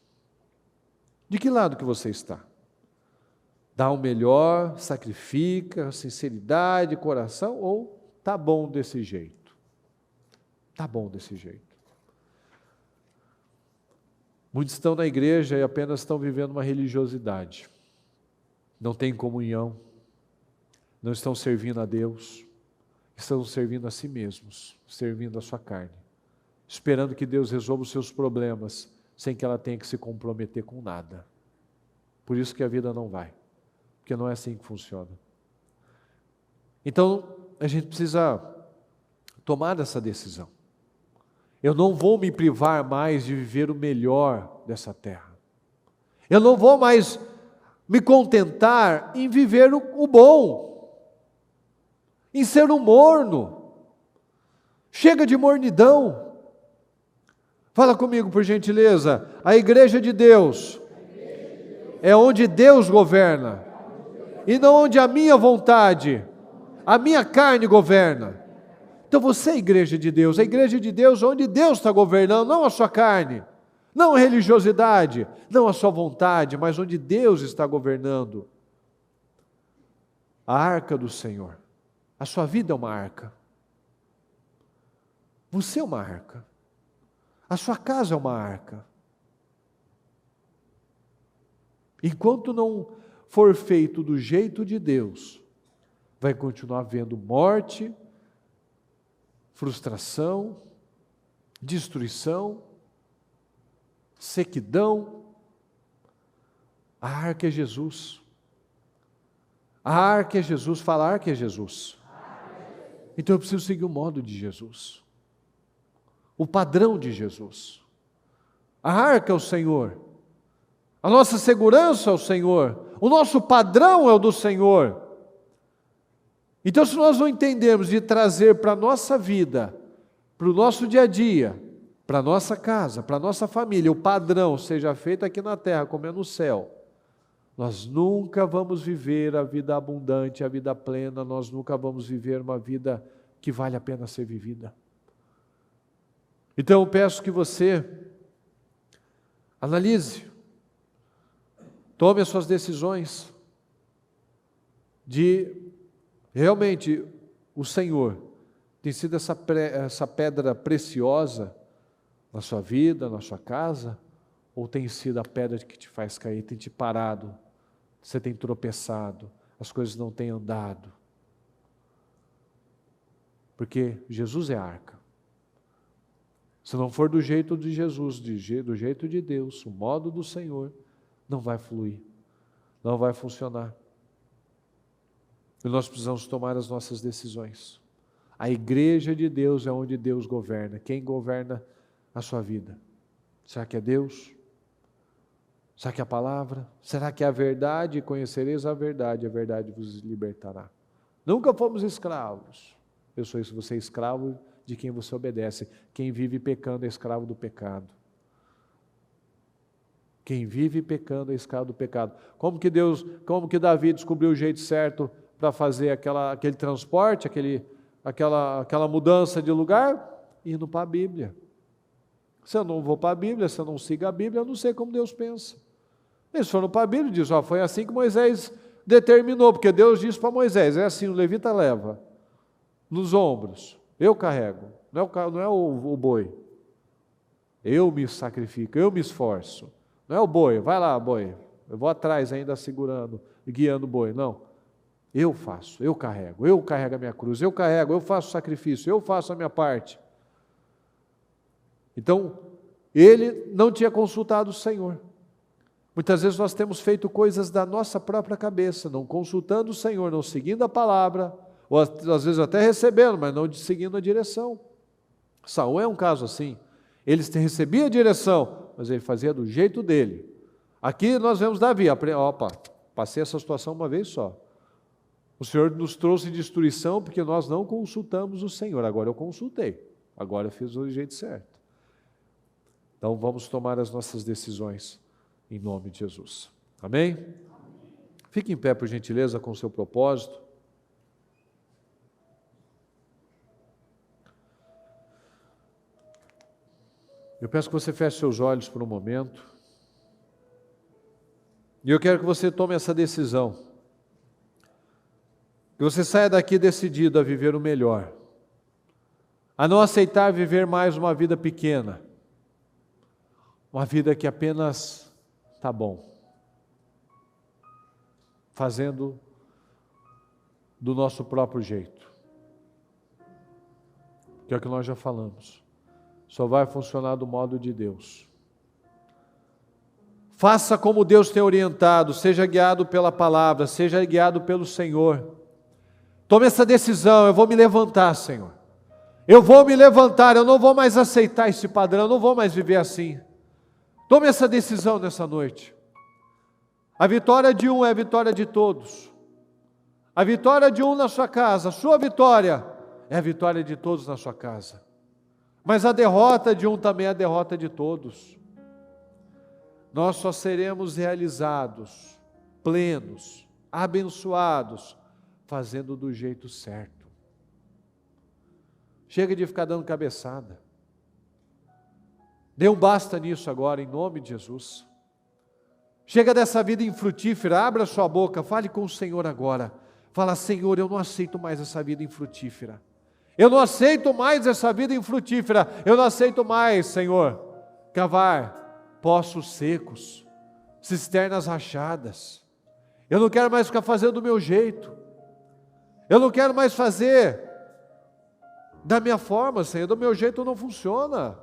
De que lado que você está? Dá o melhor, sacrifica, sinceridade, coração, ou está bom desse jeito? Está bom desse jeito. Muitos estão na igreja e apenas estão vivendo uma religiosidade. Não têm comunhão, não estão servindo a Deus, estão servindo a si mesmos, servindo a sua carne, esperando que Deus resolva os seus problemas, sem que ela tenha que se comprometer com nada. Por isso que a vida não vai. Porque não é assim que funciona. Então, a gente precisa tomar essa decisão. Eu não vou me privar mais de viver o melhor dessa terra. Eu não vou mais me contentar em viver o bom, em ser um morno. Chega de mornidão. Fala comigo, por gentileza. A igreja de Deus é onde Deus governa. E não onde a minha vontade, a minha carne governa. Então você é a igreja de Deus onde Deus está governando, não a sua carne, não a religiosidade, não a sua vontade, mas onde Deus está governando. A arca do Senhor, a sua vida é uma arca. Você é uma arca. A sua casa é uma arca. Enquanto não for feito do jeito de Deus, vai continuar havendo morte, frustração, destruição, sequidão. A arca é Jesus. A arca é Jesus, fala, a arca é Jesus. Então eu preciso seguir o modo de Jesus, o padrão de Jesus. A arca é o Senhor. A nossa segurança é o Senhor. O nosso padrão é o do Senhor. Então, se nós não entendemos de trazer para a nossa vida, para o nosso dia a dia, para a nossa casa, para a nossa família, o padrão seja feito aqui na terra como é no céu, nós nunca vamos viver a vida abundante, a vida plena, nós nunca vamos viver uma vida que vale a pena ser vivida. Então eu peço que você analise, tome as suas decisões de realmente o Senhor tem sido essa pedra preciosa na sua vida, na sua casa, ou tem sido a pedra que te faz cair, tem te parado, você tem tropeçado, as coisas não têm andado. Porque Jesus é a arca. Se não for do jeito de Jesus, do jeito de Deus, o modo do Senhor, não vai fluir, não vai funcionar. E nós precisamos tomar as nossas decisões. A igreja de Deus é onde Deus governa. Quem governa a sua vida? Será que é Deus? Será que é a palavra? Será que é a verdade? Conhecereis a verdade vos libertará. Nunca fomos escravos. Eu sou isso, você é escravo de quem você obedece. Quem vive pecando é escravo do pecado. Quem vive pecando é escravo do pecado. Como que Davi descobriu o jeito certo para fazer aquele transporte, aquela mudança de lugar? Indo para a Bíblia. Se eu não vou para a Bíblia, se eu não sigo a Bíblia, eu não sei como Deus pensa. Eles foram para a Bíblia e dizem, foi assim que Moisés determinou, porque Deus disse para Moisés, é assim, o levita leva nos ombros, eu carrego, não é o boi, eu me sacrifico, eu me esforço, não é o boi, vai lá boi, eu vou atrás ainda segurando e guiando o boi, não, eu faço, eu carrego a minha cruz, eu faço o sacrifício, eu faço a minha parte. Então, ele não tinha consultado o Senhor. Muitas vezes nós temos feito coisas da nossa própria cabeça, não consultando o Senhor, não seguindo a palavra, ou às vezes até recebendo, mas não seguindo a direção. Saul é um caso assim. Ele recebia a direção, mas ele fazia do jeito dele. Aqui nós vemos Davi, passei essa situação uma vez só. O Senhor nos trouxe destruição porque nós não consultamos o Senhor. Agora eu consultei, agora eu fiz do jeito certo. Então vamos tomar as nossas decisões em nome de Jesus. Amém? Fique em pé, por gentileza, com o seu propósito. Eu peço que você feche seus olhos por um momento. E eu quero que você tome essa decisão. Que você saia daqui decidido a viver o melhor. A não aceitar viver mais uma vida pequena. Uma vida que apenas está bom. Fazendo do nosso próprio jeito. Que é o que nós já falamos. Só vai funcionar do modo de Deus. Faça como Deus tem orientado, seja guiado pela palavra, seja guiado pelo Senhor. Tome essa decisão, eu vou me levantar, Senhor. Eu vou me levantar, eu não vou mais aceitar esse padrão, eu não vou mais viver assim. Tome essa decisão nessa noite. A vitória de um é a vitória de todos. A vitória de um na sua casa, a sua vitória é a vitória de todos na sua casa. Mas a derrota de um também é a derrota de todos. Nós só seremos realizados, plenos, abençoados, fazendo do jeito certo. Chega de ficar dando cabeçada. Dê um basta nisso agora, em nome de Jesus. Chega dessa vida infrutífera, abra sua boca, fale com o Senhor agora. Fala, Senhor, eu não aceito mais essa vida infrutífera. Eu não aceito mais essa vida infrutífera. Eu não aceito mais, Senhor, cavar poços secos, cisternas rachadas. Eu não quero mais ficar fazendo do meu jeito. Eu não quero mais fazer da minha forma, Senhor. Do meu jeito não funciona.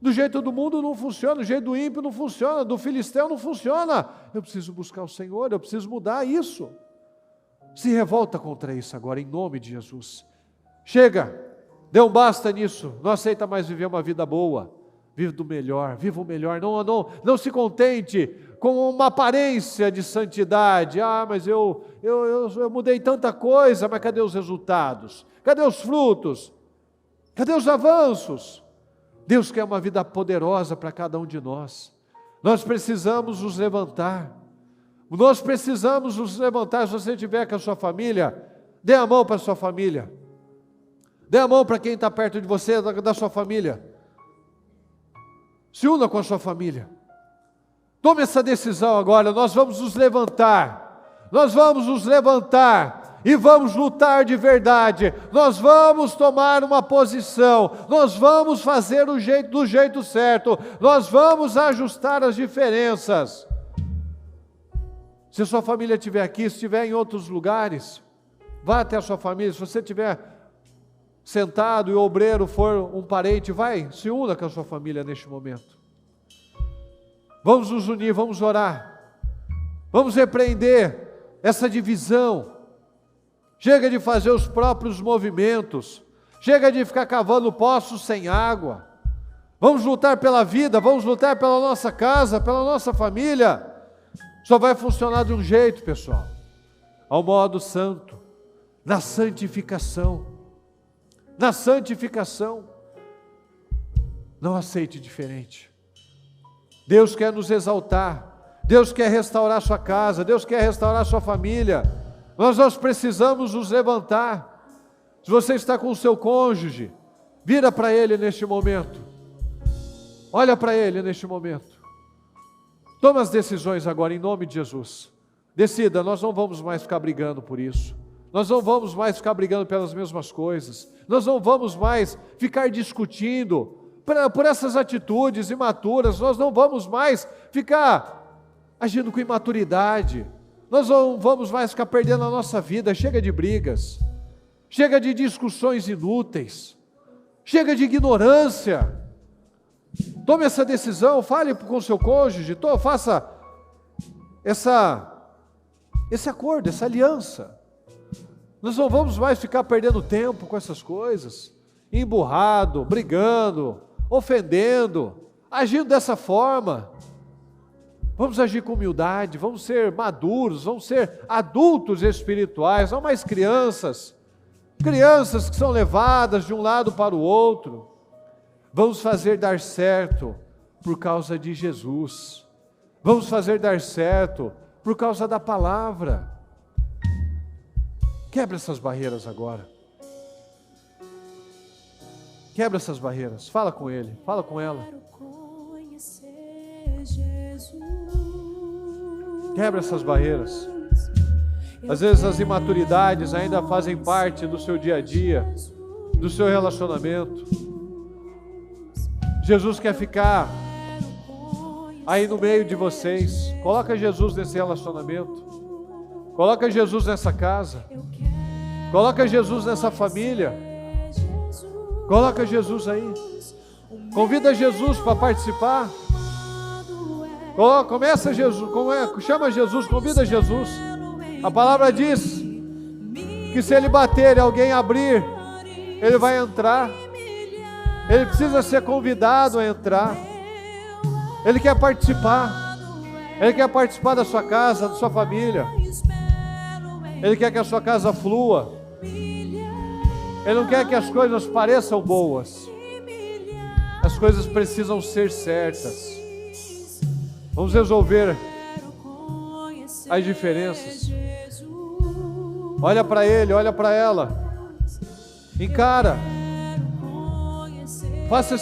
Do jeito do mundo não funciona, do jeito do ímpio não funciona, do filisteu não funciona. Eu preciso buscar o Senhor, eu preciso mudar isso. Se revolta contra isso agora, em nome de Jesus. Chega, dê um basta nisso, não aceita mais viver uma vida boa. Viva do melhor, viva o melhor, não se contente com uma aparência de santidade. Mas eu mudei tanta coisa, mas cadê os resultados? Cadê os frutos? Cadê os avanços? Deus quer uma vida poderosa para cada um de nós. Nós precisamos nos levantar. Nós precisamos nos levantar. Se você estiver com a sua família, dê a mão para a sua família. Dê a mão para quem está perto de você, da sua família. Se una com a sua família. Tome essa decisão agora. Nós vamos nos levantar. Nós vamos nos levantar e vamos lutar de verdade. Nós vamos tomar uma posição. Nós vamos fazer do jeito certo. Nós vamos ajustar as diferenças. Se a sua família estiver aqui, se estiver em outros lugares, vá até a sua família. Se você estiver sentado e o obreiro for um parente, vai, se una com a sua família neste momento. Vamos nos unir, vamos orar. Vamos repreender essa divisão. Chega de fazer os próprios movimentos. Chega de ficar cavando poços sem água. Vamos lutar pela vida, vamos lutar pela nossa casa, pela nossa família. Só vai funcionar de um jeito, pessoal, ao modo santo, na santificação. Na santificação. Não aceite diferente. Deus quer nos exaltar. Deus quer restaurar sua casa. Deus quer restaurar sua família. Nós precisamos nos levantar. Se você está com o seu cônjuge, vira para ele neste momento. Olha para ele neste momento. Toma as decisões agora, em nome de Jesus. Decida, nós não vamos mais ficar brigando por isso. Nós não vamos mais ficar brigando pelas mesmas coisas. Nós não vamos mais ficar discutindo por essas atitudes imaturas. Nós não vamos mais ficar agindo com imaturidade. Nós não vamos mais ficar perdendo a nossa vida. Chega de brigas. Chega de discussões inúteis. Chega de ignorância. Tome essa decisão, fale com o seu cônjuge, faça esse acordo, essa aliança. Nós não vamos mais ficar perdendo tempo com essas coisas, emburrado, brigando, ofendendo, agindo dessa forma. Vamos agir com humildade, vamos ser maduros, vamos ser adultos espirituais, não mais crianças que são levadas de um lado para o outro. Vamos fazer dar certo por causa de Jesus. Vamos fazer dar certo por causa da palavra. Quebra essas barreiras agora. Quebra essas barreiras. Fala com ele, fala com ela. Quebra essas barreiras. Às vezes as imaturidades ainda fazem parte do seu dia a dia, do seu relacionamento. Jesus quer ficar aí no meio de vocês. Coloca Jesus nesse relacionamento. Coloca Jesus nessa casa. Coloca Jesus nessa família. Coloca Jesus aí. Convida Jesus para participar. Começa Jesus, chama Jesus, convida Jesus. A palavra diz que se ele bater e alguém abrir, ele vai entrar. Ele precisa ser convidado a entrar. Ele quer participar. Ele quer participar da sua casa, da sua família. Ele quer que a sua casa flua. Ele não quer que as coisas pareçam boas. As coisas precisam ser certas. Vamos resolver as diferenças. Olha para ele, olha para ela. Encara. Faça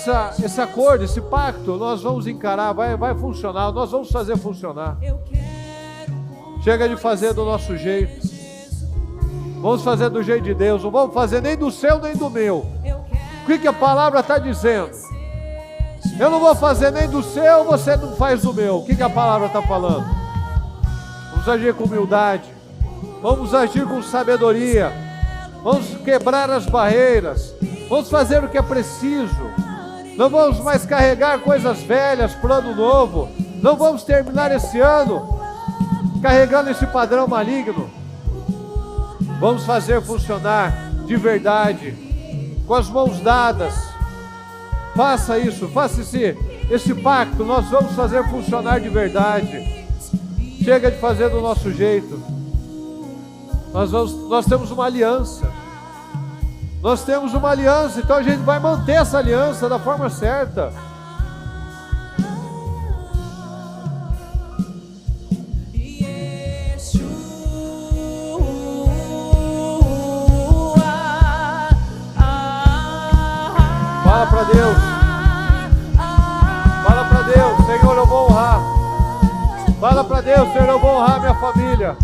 esse acordo, esse pacto. Nós vamos encarar, vai funcionar. Nós vamos fazer funcionar. Chega de fazer do nosso jeito. Vamos fazer do jeito de Deus. Não vamos fazer nem do seu nem do meu. O que a palavra está dizendo? Eu não vou fazer nem do seu, você não faz do meu. O que a palavra está falando? Vamos agir com humildade. Vamos agir com sabedoria. Vamos quebrar as barreiras. Vamos fazer o que é preciso. Não vamos mais carregar coisas velhas para o ano novo. Não vamos terminar esse ano carregando esse padrão maligno. Vamos fazer funcionar de verdade, com as mãos dadas. Faça isso, faça esse pacto. Nós vamos fazer funcionar de verdade. Chega de fazer do nosso jeito. Nós temos uma aliança. Nós temos uma aliança, então a gente vai manter essa aliança da forma certa. Fala para Deus. Fala para Deus, Senhor, eu vou honrar. Fala para Deus, Senhor, eu vou honrar minha família.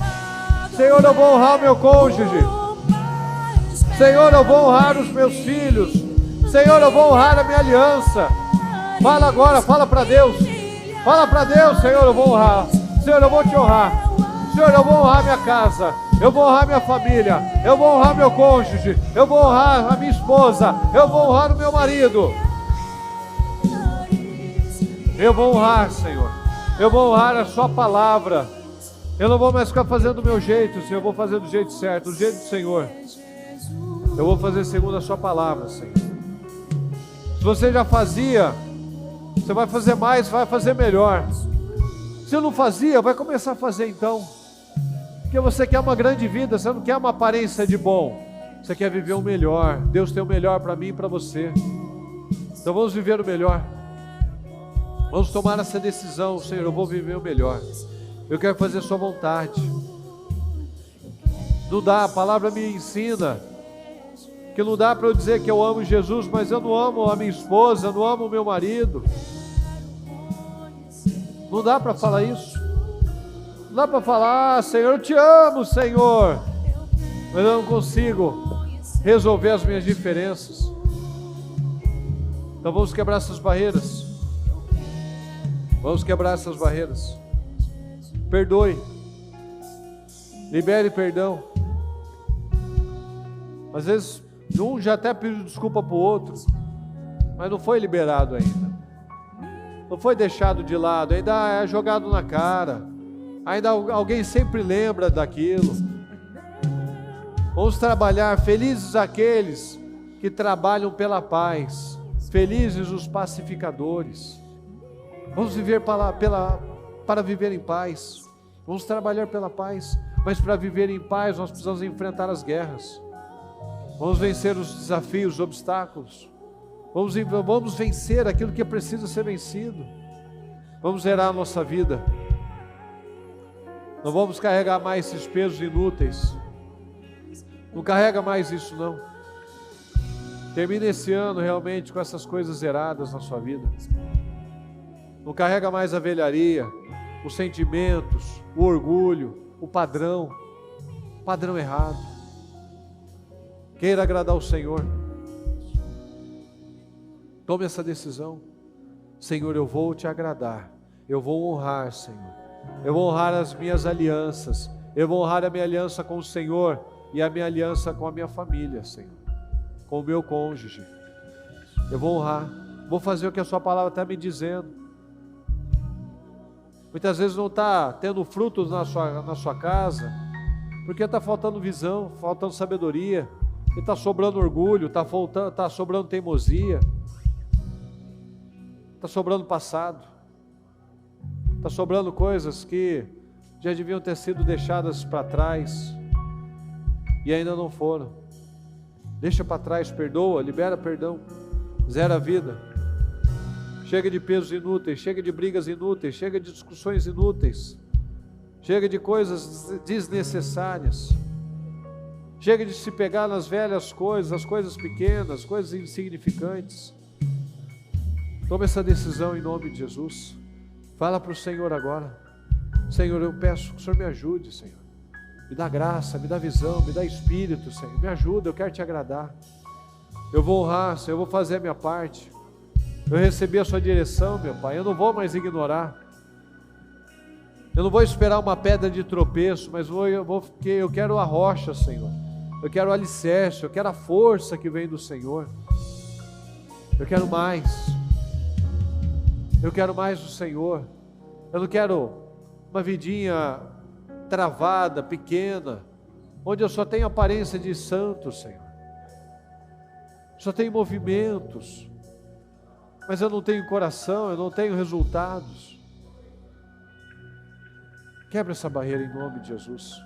Senhor, eu vou honrar meu cônjuge. Senhor, eu vou honrar os meus filhos. Senhor, eu vou honrar a minha aliança. Fala agora, fala para Deus. Fala para Deus, Senhor, eu vou honrar. Senhor, eu vou te honrar. Senhor, eu vou honrar minha casa. Eu vou honrar minha família. Eu vou honrar meu cônjuge. Eu vou honrar a minha esposa. Eu vou honrar o meu marido. Eu vou honrar, Senhor. Eu vou honrar a sua palavra. Eu não vou mais ficar fazendo do meu jeito, Senhor. Eu vou fazer do jeito certo, do jeito do Senhor. Eu vou fazer segundo a sua palavra, Senhor. Se você já fazia, você vai fazer mais, vai fazer melhor. Se não fazia, vai começar a fazer então. Porque você quer uma grande vida, você não quer uma aparência de bom. Você quer viver o melhor. Deus tem o melhor para mim e para você. Então vamos viver o melhor. Vamos tomar essa decisão, Senhor, eu vou viver o melhor. Eu quero fazer a sua vontade. Não dá, a palavra me ensina que não dá para eu dizer que eu amo Jesus, mas eu não amo a minha esposa, eu não amo o meu marido. Não dá para falar isso. Não dá para falar, Senhor, eu te amo, Senhor, mas eu não consigo resolver as minhas diferenças. Então vamos quebrar essas barreiras. Vamos quebrar essas barreiras. Perdoe. Libere perdão. Às vezes um já até pediu desculpa para o outro, mas não foi liberado ainda. Não foi deixado de lado, ainda é jogado na cara. Ainda alguém sempre lembra daquilo. Vamos trabalhar. Felizes aqueles que trabalham pela paz. Felizes os pacificadores. Vamos viver para viver em paz. Vamos trabalhar pela paz. Mas para viver em paz nós precisamos enfrentar as guerras. Vamos vencer os desafios, os obstáculos. Vamos vencer aquilo que precisa ser vencido. Vamos zerar a nossa vida. Não vamos carregar mais esses pesos inúteis. Não carrega mais isso não. Termina esse ano realmente com essas coisas zeradas na sua vida. Não carrega mais a velharia, os sentimentos, o orgulho, o padrão errado. Queira agradar o Senhor. Tome essa decisão. Senhor, eu vou te agradar. Eu vou honrar, Senhor. Eu vou honrar as minhas alianças. Eu vou honrar a minha aliança com o Senhor e a minha aliança com a minha família, Senhor. Com o meu cônjuge. Eu vou honrar. Vou fazer o que a sua palavra está me dizendo. Muitas vezes não está tendo frutos na sua casa, porque está faltando visão, faltando sabedoria, está sobrando orgulho, está sobrando teimosia, está sobrando passado, está sobrando coisas que já deviam ter sido deixadas para trás e ainda não foram. Deixa para trás, perdoa, libera perdão, zera a vida. Chega de pesos inúteis, chega de brigas inúteis, chega de discussões inúteis, chega de coisas desnecessárias, chega de se pegar nas velhas coisas, as coisas pequenas, coisas insignificantes. Tome essa decisão em nome de Jesus. Fala para o Senhor agora. Senhor, eu peço que o Senhor me ajude, Senhor. Me dá graça, me dá visão, me dá espírito, Senhor. Me ajuda, eu quero te agradar. Eu vou honrar, Senhor, eu vou fazer a minha parte. Eu recebi a sua direção, meu Pai, eu não vou mais ignorar. Eu não vou esperar uma pedra de tropeço, mas eu quero a rocha, Senhor. Eu quero o alicerce, eu quero a força que vem do Senhor. Eu quero mais. Eu quero mais do Senhor. Eu não quero uma vidinha travada, pequena, onde eu só tenho aparência de santo, Senhor. Só tenho movimentos, mas eu não tenho coração, eu não tenho resultados. Quebra essa barreira em nome de Jesus.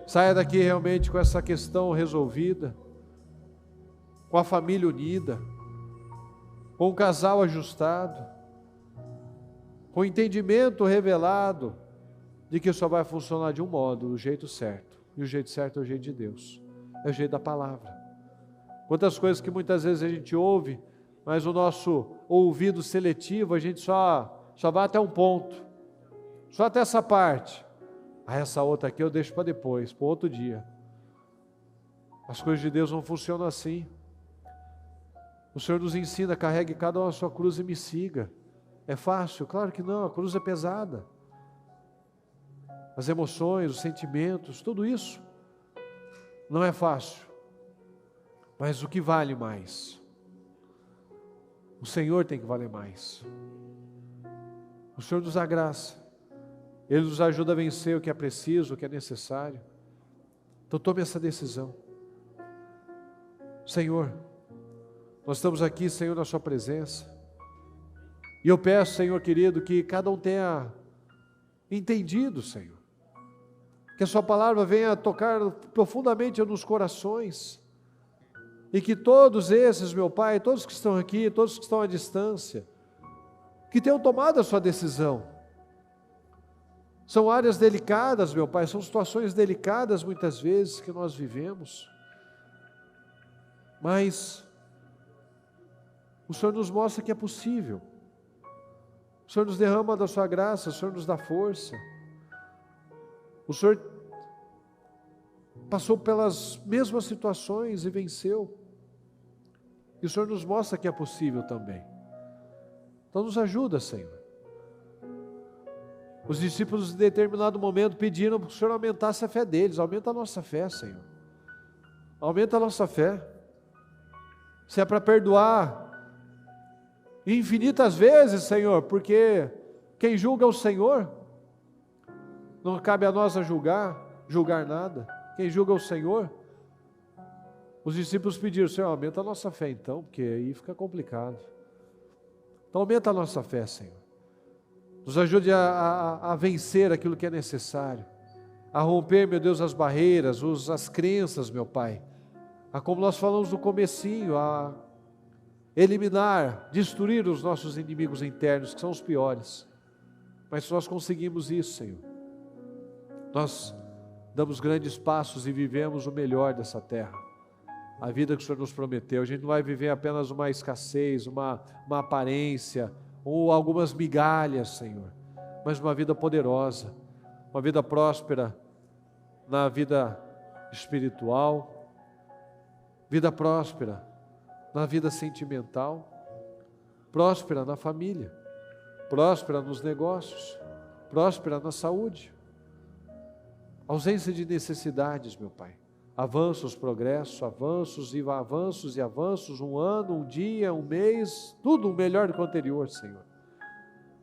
Saia daqui realmente com essa questão resolvida, com a família unida, com o casal ajustado, com o entendimento revelado de que só vai funcionar de um modo, do jeito certo. E o jeito certo é o jeito de Deus, é o jeito da palavra. Quantas coisas que muitas vezes a gente ouve, mas o nosso ouvido seletivo, a gente só vai até um ponto, só até essa parte. Essa outra aqui eu deixo para depois, para outro dia. As coisas de Deus não funcionam assim. O Senhor nos ensina, carregue cada um a sua cruz e me siga. É fácil? Claro que não, a cruz é pesada. As emoções, os sentimentos, tudo isso não é fácil. Mas o que vale mais? O Senhor tem que valer mais. O Senhor nos dá graça. Ele nos ajuda a vencer o que é preciso, o que é necessário. Então tome essa decisão. Senhor, nós estamos aqui, Senhor, na sua presença. E eu peço, Senhor querido, que cada um tenha entendido, Senhor. Que a sua palavra venha tocar profundamente nos corações. E que todos esses, meu Pai, todos que estão aqui, todos que estão à distância, que tenham tomado a sua decisão. São áreas delicadas, meu Pai, são situações delicadas muitas vezes que nós vivemos. Mas o Senhor nos mostra que é possível. O Senhor nos derrama da sua graça, o Senhor nos dá força. O Senhor passou pelas mesmas situações e venceu. E o Senhor nos mostra que é possível também. Então nos ajuda, Senhor. Os discípulos em determinado momento pediram para o Senhor aumentasse a fé deles. Aumenta a nossa fé, Senhor. Aumenta a nossa fé. Se é para perdoar infinitas vezes, Senhor, porque quem julga é o Senhor. Não cabe a nós a julgar nada. Quem julga é o Senhor. Os discípulos pediram, Senhor, aumenta a nossa fé então, porque aí fica complicado. Então aumenta a nossa fé, Senhor. Nos ajude a vencer aquilo que é necessário, a romper, meu Deus, as barreiras, as crenças, meu Pai, a como nós falamos no comecinho, a eliminar, destruir os nossos inimigos internos, que são os piores. Mas se nós conseguimos isso, Senhor, nós damos grandes passos e vivemos o melhor dessa terra, a vida que o Senhor nos prometeu. A gente não vai viver apenas uma escassez, uma aparência, ou algumas migalhas, Senhor, mas uma vida poderosa, uma vida próspera na vida espiritual, vida próspera na vida sentimental, próspera na família, próspera nos negócios, próspera na saúde, ausência de necessidades, meu Pai, avanços, progresso, avanços e avanços e avanços, um ano, um dia, um mês, tudo melhor do que o anterior, Senhor,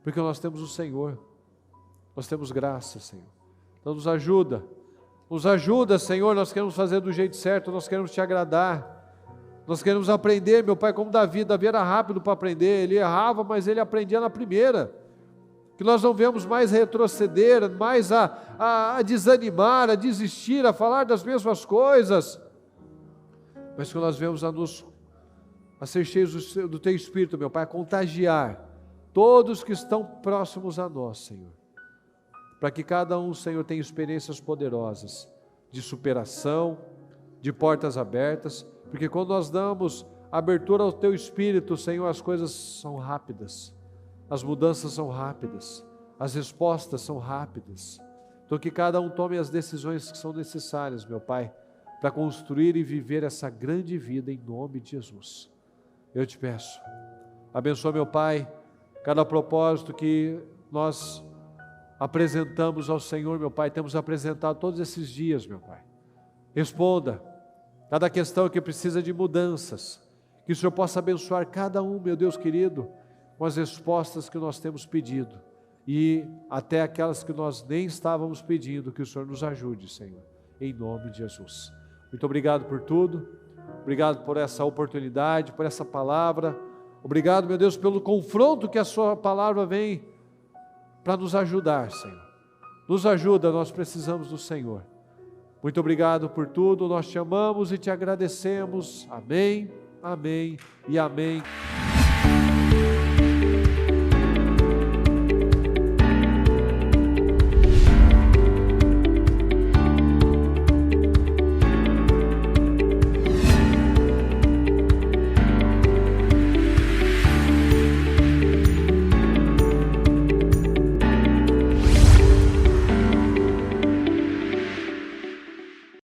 porque nós temos o Senhor, nós temos graça, Senhor. Então nos ajuda, Senhor, nós queremos fazer do jeito certo, nós queremos te agradar, nós queremos aprender, meu Pai, como Davi era rápido para aprender, ele errava, mas ele aprendia na primeira, que nós não vemos mais retroceder, mais a desanimar, a desistir, a falar das mesmas coisas, mas que nós vemos a ser cheios do Teu Espírito, meu Pai, a contagiar todos que estão próximos a nós, Senhor, para que cada um, Senhor, tenha experiências poderosas, de superação, de portas abertas, porque quando nós damos abertura ao Teu Espírito, Senhor, as coisas são rápidas, as mudanças são rápidas, as respostas são rápidas. Então que cada um tome as decisões que são necessárias, meu Pai, para construir e viver essa grande vida em nome de Jesus. Eu te peço, abençoa, meu Pai, cada propósito que nós apresentamos ao Senhor, meu Pai, temos apresentado todos esses dias, meu Pai. Responda cada questão que precisa de mudanças, que o Senhor possa abençoar cada um, meu Deus querido, com as respostas que nós temos pedido, e até aquelas que nós nem estávamos pedindo, que o Senhor nos ajude, Senhor, em nome de Jesus. Muito obrigado por tudo, obrigado por essa oportunidade, por essa palavra, obrigado, meu Deus, pelo confronto que a sua palavra vem para nos ajudar, Senhor. Nos ajuda, nós precisamos do Senhor. Muito obrigado por tudo, nós te amamos e te agradecemos. Amém, amém e amém.